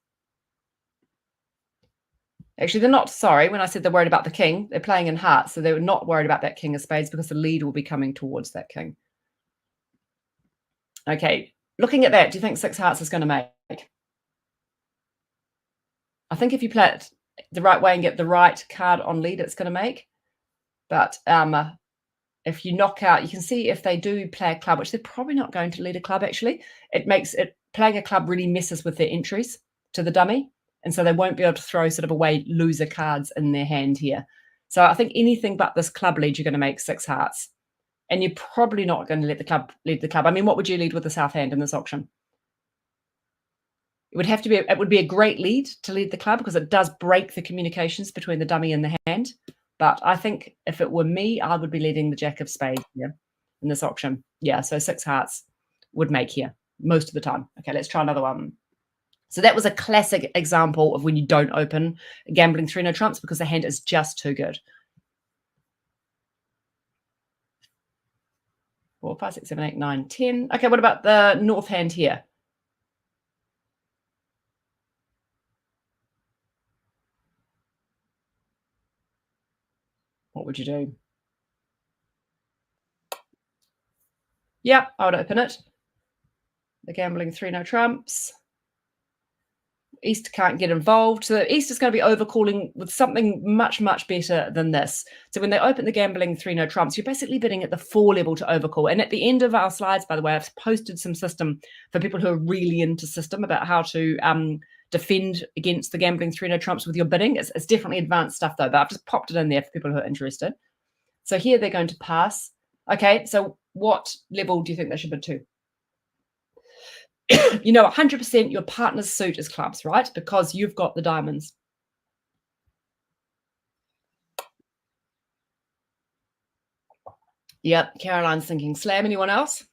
Actually, they're not, sorry, when I said they're worried about the king, they're playing in hearts. So they were not worried about that king of spades because the lead will be coming towards that king. Okay, looking at that, do you think 6 hearts is going to make? I think if you play it the right way and get the right card on lead, it's going to make. But if you knock out, you can see if they do play a club, which they're probably not going to lead a club, actually. It makes it, playing a club really messes with their entries to the dummy. And so they won't be able to throw sort of away loser cards in their hand here. So I think anything but this club lead, you're going to make 6 hearts. And you're probably not going to let the club lead the club. I mean, what would you lead with the south hand in this auction? It would have to be, it would be a great lead to lead the club because it does break the communications between the dummy and the hand. But I think if it were me, I would be leading the jack of spades here in this auction. Yeah, so 6 hearts would make here most of the time. Okay, let's try another one. So that was a classic example of when you don't open gambling 3 no trumps because the hand is just too good. 4, 5, 6, 7, 8, 9, 10. Okay, what about the north hand here? What would you do? Yep, I would open it. The gambling 3 no trumps. East can't get involved. So East is going to be overcalling with something much, much better than this. So when they open the gambling 3 no trumps, you're basically bidding at the 4 level to overcall. And at the end of our slides, by the way, I've posted some system for people who are really into system about how to defend against the gambling 3 no trumps with your bidding. It's definitely advanced stuff though, but I've just popped it in there for people who are interested. So here they're going to pass. Okay, so what level do you think they should bid to? You know, 100% your partner's suit is clubs, right? Because you've got the diamonds. Yep, Caroline's thinking slam. Anyone else?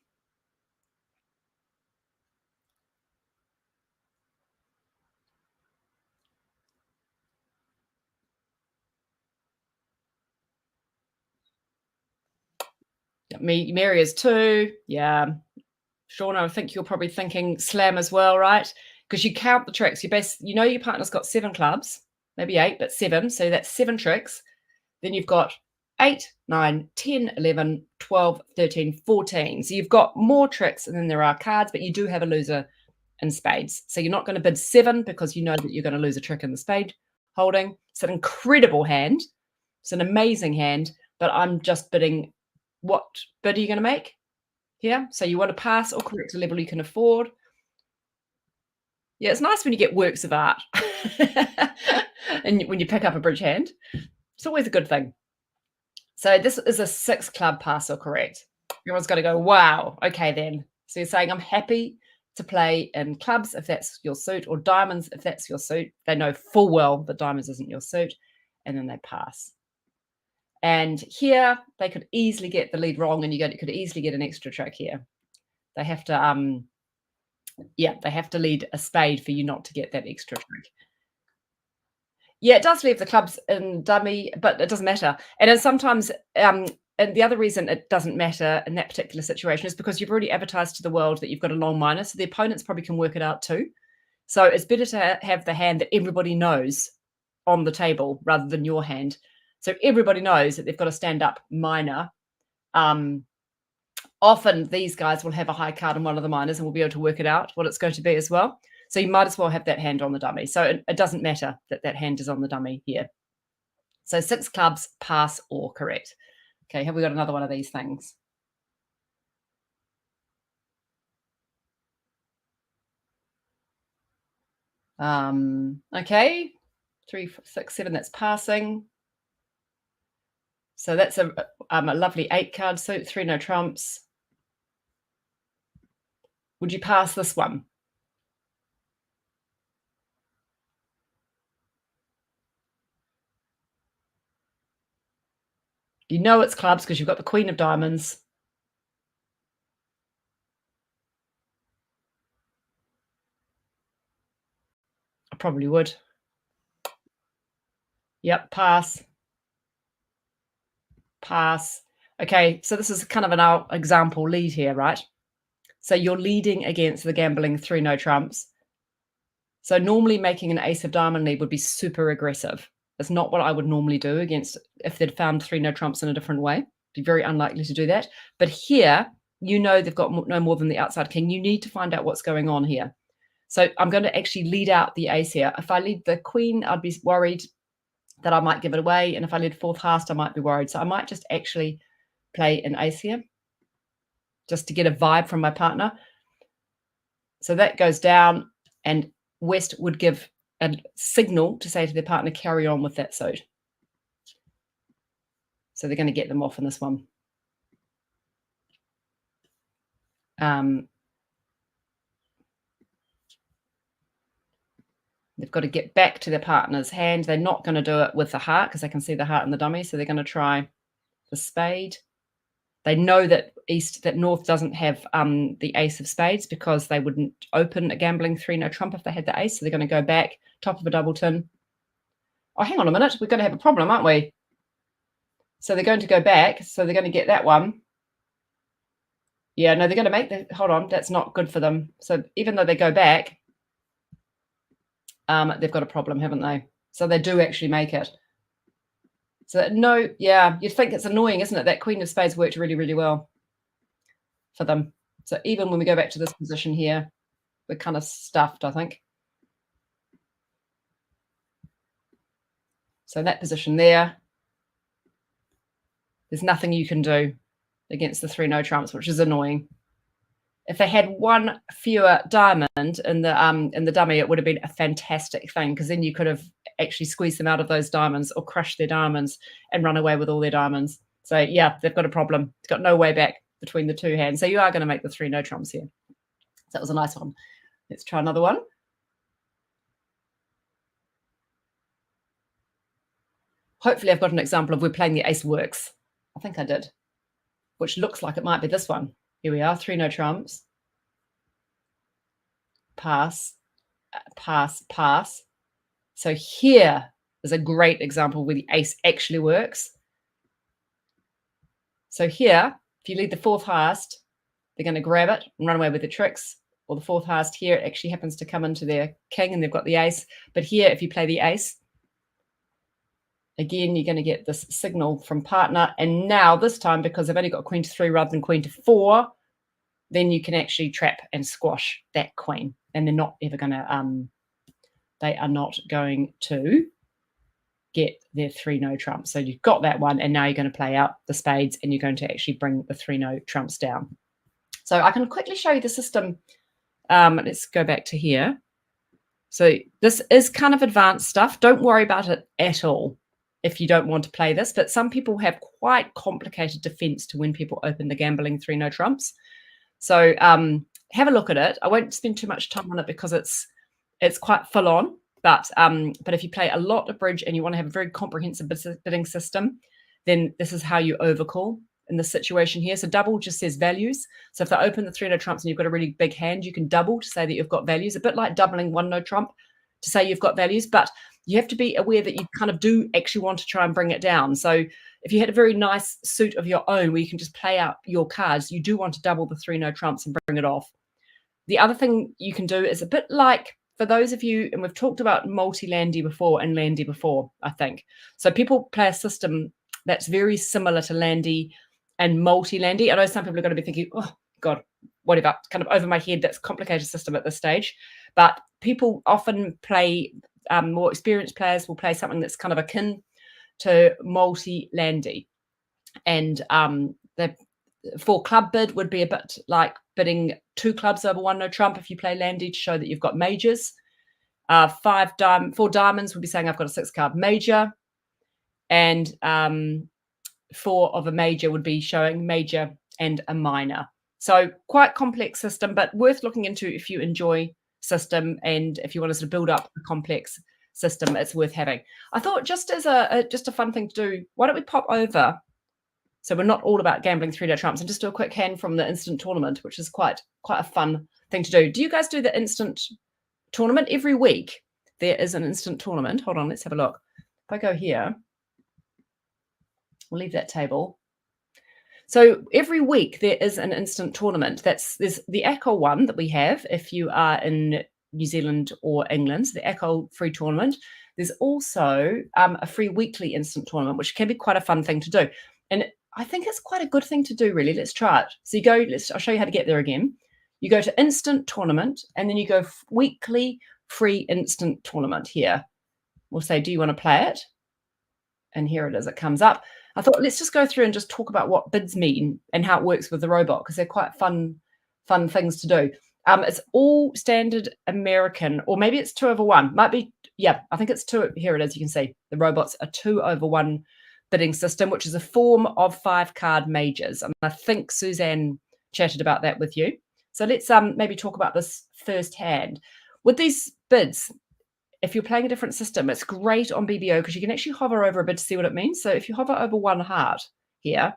Yep, Mary is 2. Yeah. Shauna, I think you're probably thinking slam as well, right? Because you count the tricks. You know your partner's got 7 clubs, maybe 8, but 7. So that's 7 tricks. Then you've got 8, 9, 10, 11, 12, 13, 14. So you've got more tricks than there are cards, but you do have a loser in spades. So you're not going to bid 7 because you know that you're going to lose a trick in the spade holding. It's an incredible hand. It's an amazing hand, but I'm just bidding. What bid are you going to make? Yeah, so you want to pass or correct a level you can afford. Yeah, it's nice when you get works of art and when you pick up a bridge hand. It's always a good thing. So this is a 6 club pass or correct. Everyone's got to go, wow, okay then. So you're saying I'm happy to play in clubs if that's your suit, or diamonds if that's your suit. They know full well that diamonds isn't your suit, and then they pass. And here they could easily get the lead wrong, and you could easily get an extra trick here. They have to, they have to lead a spade for you not to get that extra trick. Yeah, it does leave the clubs in dummy, but it doesn't matter. And then sometimes, and the other reason it doesn't matter in that particular situation is because you've already advertised to the world that you've got a long minus, so the opponents probably can work it out too. So it's better to have the hand that everybody knows on the table rather than your hand. So everybody knows that they've got a stand-up minor. Often these guys will have a high card on one of the minors and will be able to work it out what it's going to be as well. So you might as well have that hand on the dummy. So it doesn't matter that that hand is on the dummy here. So 6 clubs, pass or correct. Okay, have we got another one of these things? Okay, 3, 6, 7, that's passing. So that's a lovely 8 card suit, 3 no trumps. Would you pass this one? You know it's clubs because you've got the Queen of Diamonds. I probably would. Yep, pass. Pass. Okay, so this is kind of an example lead here, right? So you're leading against the gambling 3 no trumps. So normally making an ace of diamond lead would be super aggressive. That's not what I would normally do against if they'd found 3 no trumps in a different way. Be very unlikely to do that. But here, you know they've got no more than the outside king. You need to find out what's going on here. So I'm going to actually lead out the ace here. If I lead the queen, I'd be worried that I might give it away. And if I lead fourth hast, I might be worried. So I might just actually play an ace here just to get a vibe from my partner. So that goes down, and West would give a signal to say to their partner, carry on with that suit. So they're going to get them off in this one. They've got to get back to their partner's hand. They're not going to do it with the heart because they can see the heart in the dummy. So they're going to try the spade. They know that north doesn't have the ace of spades because they wouldn't open a gambling 3 no trump if they had the ace. So they're going to go back, top of a double tin. Oh, hang on a minute. We're going to have a problem, aren't we? So they're going to go back. So they're going to get that one. Yeah, no, they're going to make the, hold on, that's not good for them. So even though they go back, they've got a problem, haven't they? So they do actually make it. So no, yeah, you'd think it's annoying, isn't it? That Queen of Spades worked really, really well for them. So even when we go back to this position here, we're kind of stuffed, I think. So that position there, there's nothing you can do against the 3 no trumps, which is annoying. If they had one fewer diamond in the dummy, it would have been a fantastic thing because then you could have actually squeezed them out of those diamonds or crushed their diamonds and run away with all their diamonds. So yeah, they've got a problem. It's got no way back between the two hands. So you are going to make the 3 no trumps here. So that was a nice one. Let's try another one. Hopefully I've got an example of we're playing the ace works. I think I did, which looks like it might be this one. Here we are, 3 no trumps. Pass, pass, pass. So here is a great example where the ace actually works. So here, if you lead the fourth hast, they're going to grab it and run away with the tricks. Or the fourth hast here, it actually happens to come into their king and they've got the ace. But here, if you play the ace, again, you're going to get this signal from partner. And now this time, because they've only got queen to 3 rather than queen to 4, then you can actually trap and squash that queen. And they're not ever going to, they are not going to get their 3 no trumps. So you've got that one, and now you're going to play out the spades, and you're going to actually bring the 3 no trumps down. So I can quickly show you the system. Let's go back to here. So this is kind of advanced stuff. Don't worry about it at all if you don't want to play this, but some people have quite complicated defense to when people open the gambling 3 no trumps. So have a look at it. I won't spend too much time on it because it's quite full on. But if you play a lot of bridge and you want to have a very comprehensive bidding system, then this is how you overcall in this situation here. So double just says values. So if they open the 3 no trumps and you've got a really big hand, you can double to say that you've got values, a bit like doubling 1 no trump to say you've got values. But you have to be aware that you kind of do actually want to try and bring it down. So if you had a very nice suit of your own where you can just play out your cards, you do want to double the 3 no trumps and bring it off. The other thing you can do is a bit like, for those of you, and we've talked about multi-landy before and landy before, I think. So people play a system that's very similar to landy and multi-landy. I know some people are going to be thinking, oh, God, whatever, kind of over my head, that's a complicated system at this stage. But people often play, more experienced players will play something that's kind of akin to multi-landy. And the for club bid would be a bit like bidding 2 clubs over 1 no trump if you play landy to show that you've got majors. 4 diamonds would be saying I've got a 6-card major, and 4 of a major would be showing major and a minor. So quite complex system, but worth looking into if you enjoy system and if you want to sort of build up a complex system, it's worth having. I thought just as a fun thing to do, why don't we pop over? So we're not all about gambling 3-day trumps, and just do a quick hand from the instant tournament, which is quite a fun thing to do. Do you guys do the instant tournament every week? There is an instant tournament. Hold on, let's have a look. If I go here, we'll leave that table. So every week there is an instant tournament. There's the ACOL one that we have if you are in New Zealand or England, so the ACOL free tournament. There's also a free weekly instant tournament, which can be quite a fun thing to do. And I think it's quite a good thing to do, really. Let's try it. So you go, I'll show you how to get there again. You go to instant tournament, and then you go weekly free instant tournament here. We'll say, do you want to play it? And here it is, it comes up. I thought let's just go through and just talk about what bids mean and how it works with the robot, because they're quite fun things to do. It's all standard American, or maybe it's 2/1. Might be, yeah, I think it's 2. Here it is. You can see the robot's a 2/1 bidding system, which is a form of 5-card majors. And I think Suzanne chatted about that with you. So let's maybe talk about this firsthand. With these bids, if you're playing a different system, it's great on BBO because you can actually hover over a bid to see what it means. So if you hover over 1 heart here,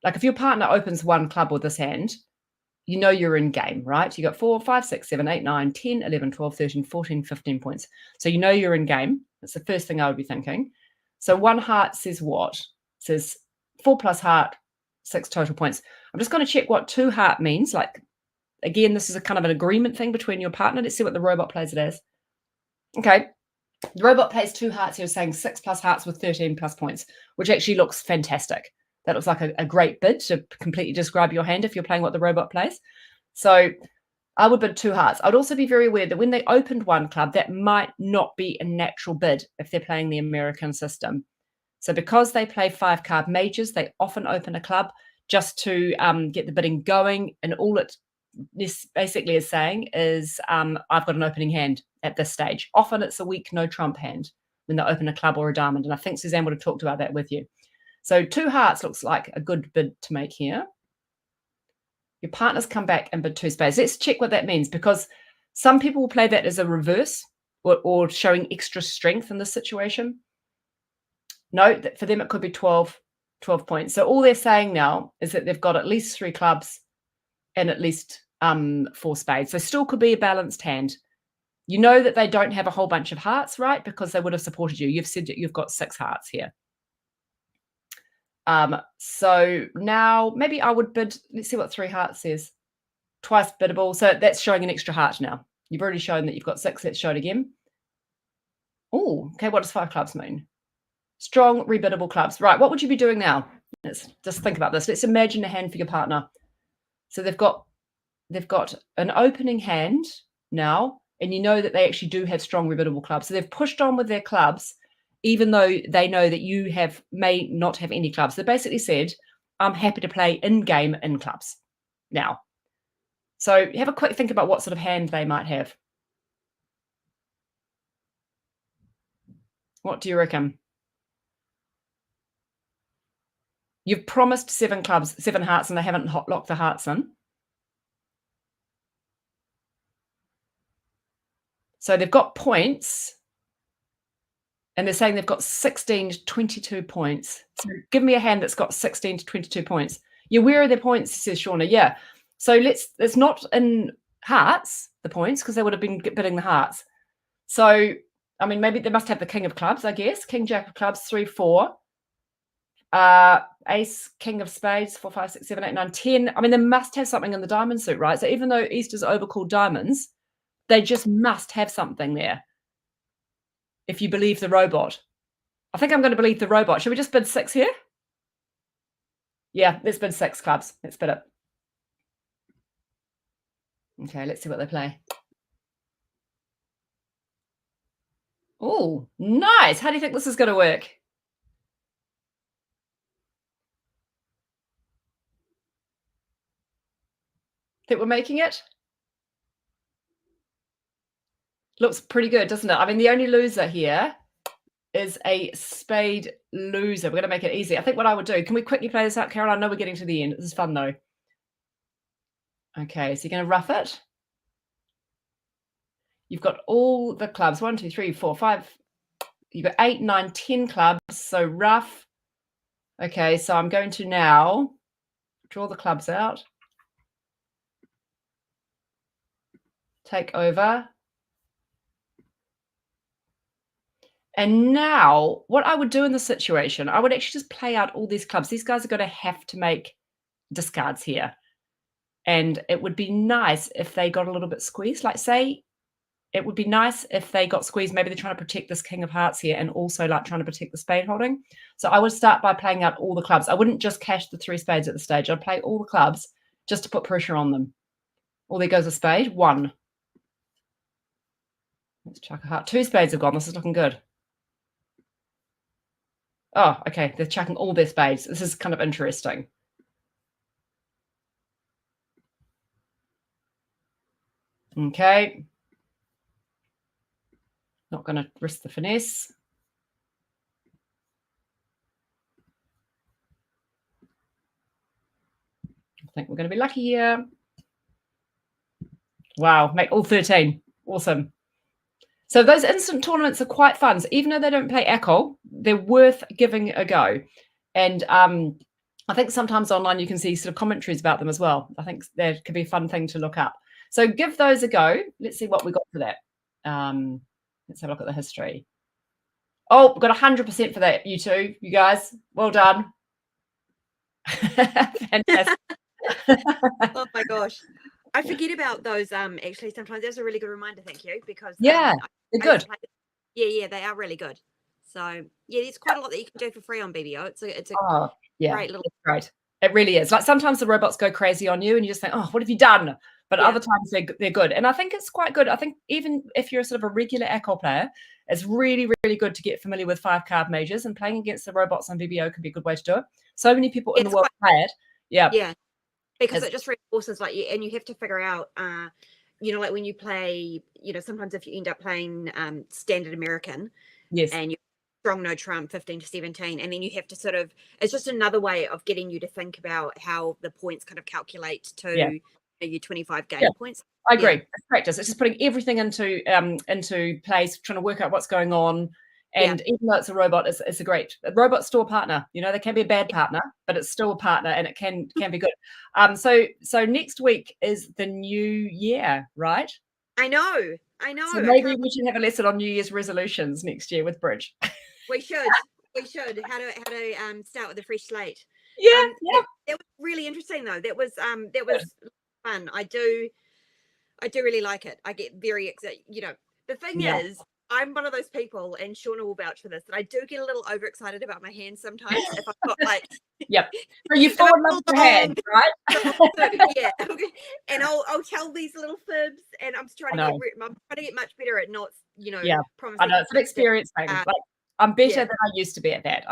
like if your partner opens 1 club with this hand, you know you're in game, right? You got 4, 5, 6, 7, 8, 9, 10, 11, 12, 13, 14, 15 points. So you know you're in game. That's the first thing I would be thinking. So 1 heart says what? It says 4 plus heart, 6 total points. I'm just going to check what 2 heart means. Like, again, this is a kind of an agreement thing between your partner. Let's see what the robot plays it as. Okay, the robot plays 2 hearts here, saying 6 plus hearts with 13 plus points, which actually looks fantastic. That looks like a great bid to completely describe your hand if you're playing what the robot plays. So I would bid 2 hearts. I'd also be very aware that when they opened 1 club, that might not be a natural bid if they're playing the American system. So because they play 5-card majors, they often open a club just to get the bidding going, and all it basically is saying is I've got an opening hand at this stage. Often it's a weak no trump hand when they open a club or a diamond, and I think Suzanne would have talked about that with you. So 2 hearts looks like a good bid to make here. Your partners come back and bid 2 spades. Let's check what that means, because some people will play that as a reverse or showing extra strength in this situation. No, for them it could be 12 points. So all they're saying now is that they've got at least 3 clubs and at least 4 spades. So still could be a balanced hand. You know that they don't have a whole bunch of hearts, right? Because they would have supported you. You've said that you've got 6 hearts here. So now maybe I would bid, let's see what 3 hearts says. Twice biddable. So that's showing an extra heart now. You've already shown that you've got 6. Let's show it again. Oh, okay. What does 5 clubs mean? Strong rebiddable clubs. Right. What would you be doing now? Let's just think about this. Let's imagine a hand for your partner. So they've got an opening hand now, and you know that they actually do have strong rebiddable clubs. So they've pushed on with their clubs, even though they know that you may not have any clubs. They basically said, I'm happy to play in-game in clubs now. So have a quick think about what sort of hand they might have. What do you reckon? You've promised 7 clubs, 7 hearts, and they haven't locked the hearts in. So they've got points, and they're saying they've got 16 to 22 points. So give me a hand that's got 16 to 22 points. Yeah, where are their points, says Shauna. Yeah. So it's not in hearts, the points, because they would have been bidding the hearts. So, I mean, maybe they must have the king of clubs, I guess. King, jack of clubs, 3, 4. Ace, king of spades, 4, 5, 6, 7, 8, 9, 10. I mean, they must have something in the diamond suit, right? So even though Easter's overcalled diamonds, they just must have something there. If you believe the robot. I think I'm going to believe the robot. Should we just bid 6 here? Yeah, let's bid 6 clubs. Let's bid it. Okay, let's see what they play. Oh, nice. How do you think this is going to work? Think we're making it? Looks pretty good, doesn't it? I mean, the only loser here is a spade loser. We're going to make it easy. I think what I would do, can we quickly play this out, Carol? I know we're getting to the end. This is fun, though. Okay, so you're going to rough it. You've got all the clubs, 1, 2, 3, 4, 5. You've got 8, 9, 10 clubs, so rough. Okay, so I'm going to now draw the clubs out. Take over. And now what I would do in this situation, I would actually just play out all these clubs. These guys are going to have to make discards here. And it would be nice if they got a little bit squeezed. Like, say, it would be nice if they got squeezed. Maybe they're trying to protect this king of hearts here and also like trying to protect the spade holding. So I would start by playing out all the clubs. I wouldn't just cash the 3 spades at the stage. I'd play all the clubs just to put pressure on them. Oh, there goes a spade. 1. Let's chuck a heart. 2 spades have gone. This is looking good. Oh, okay. They're chucking all their spades. This is kind of interesting. Okay. Not going to risk the finesse. I think we're going to be lucky here. Wow, make all 13. Awesome. So those instant tournaments are quite fun. So even though they don't play alcohol, they're worth giving a go. And I think sometimes online you can see sort of commentaries about them as well. I think that could be a fun thing to look up. So give those a go. Let's see what we got for that. Let's have a look at the history. Oh, we've got 100% for that, you two, you guys. Well done. Fantastic. Oh my gosh. I forget about those actually sometimes. That's a really good reminder, thank you, because Yeah, they're good. Yeah, they are really good. So yeah, there's quite a lot that you can do for free on BBO. It's a great little great. It really is. Like sometimes the robots go crazy on you and you just think, oh, what have you done? But other times they're good. And I think it's quite good. I think even if you're sort of a regular alcohol player, it's really, really good to get familiar with 5-card majors, and playing against the robots on BBO can be a good way to do it. So many people in the world play it. Yeah. Because it just reinforces and you have to figure out, like when you play, sometimes if you end up playing standard American, yes, and you strong no trump 15 to 17, and then you have to sort of, it's just another way of getting you to think about how the points kind of calculate to your 25 game points. I agree. It's practice. It's just putting everything into place, trying to work out what's going on. And even though it's a robot, it's a great robot store partner. They can be a bad partner, but it's still a partner, and it can be good. So next week is the new year, right? I know. So maybe we should have a lesson on New Year's resolutions next year with Bridge. We should. How to start with a fresh slate. Yeah. That was really interesting though. That was fun. I do really like it. I get very excited. The thing is, I'm one of those people, and Shauna will vouch for this, that I do get a little overexcited about my hands sometimes. If I've got like, so you fall in love with your hand, right? Yeah, and I'll tell these little fibs, and I'm trying to get much better at not, promising. I know it's an experience thing. Like, I'm better than I used to be at that.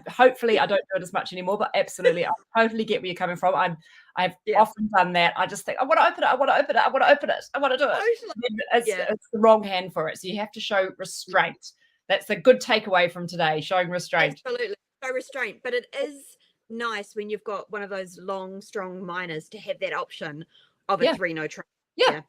Hopefully I don't do it as much anymore, but absolutely, I totally get where you're coming from. I've often done that. I just think, I want to open it. I want to open it. I want to open it. I want to do it. It's the wrong hand for it. So you have to show restraint. That's a good takeaway from today, showing restraint. Absolutely. Show restraint. But it is nice when you've got one of those long, strong minors to have that option of a 3 no trump. Yeah.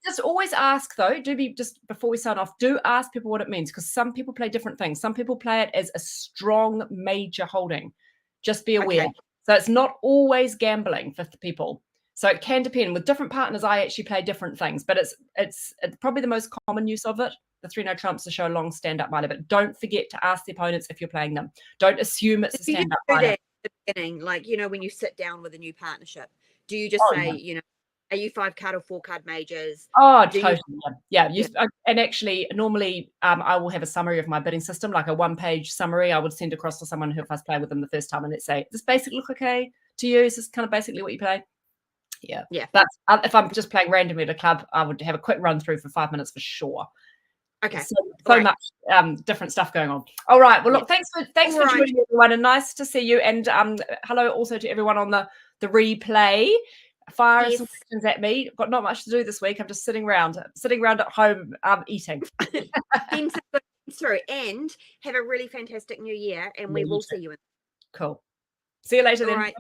Just always ask though. Just before we sign off, do ask people what it means, because some people play different things. Some people play it as a strong major holding. Just be aware. Okay. So it's not always gambling for people. So it can depend. With different partners, I actually play different things, but it's probably the most common use of it. The 3 no trumps to show a long stand-up minor, but don't forget to ask the opponents if you're playing them. Don't assume it's a stand-up minor. At the beginning, like when you sit down with a new partnership, do you just say, are you 5-card or 4-card majors? Oh, totally. And actually, normally I will have a summary of my bidding system, like a 1-page summary I would send across to someone who, if I play with them the first time, and let's say, does this basically look okay to you? Is this kind of basically what you play? Yeah. But if I'm just playing randomly at a club, I would have a quick run through for 5 minutes for sure. Okay. So much different stuff going on. All right. Well, look, thanks for joining everyone, and nice to see you. And hello also to everyone on the replay. fire some Yes. questions at me. I've got not much to do this week. I'm just sitting around at home eating. Send some good things through, and have a really fantastic new year, and Yeah, we you will too. see you in. Cool. See you later All then. right.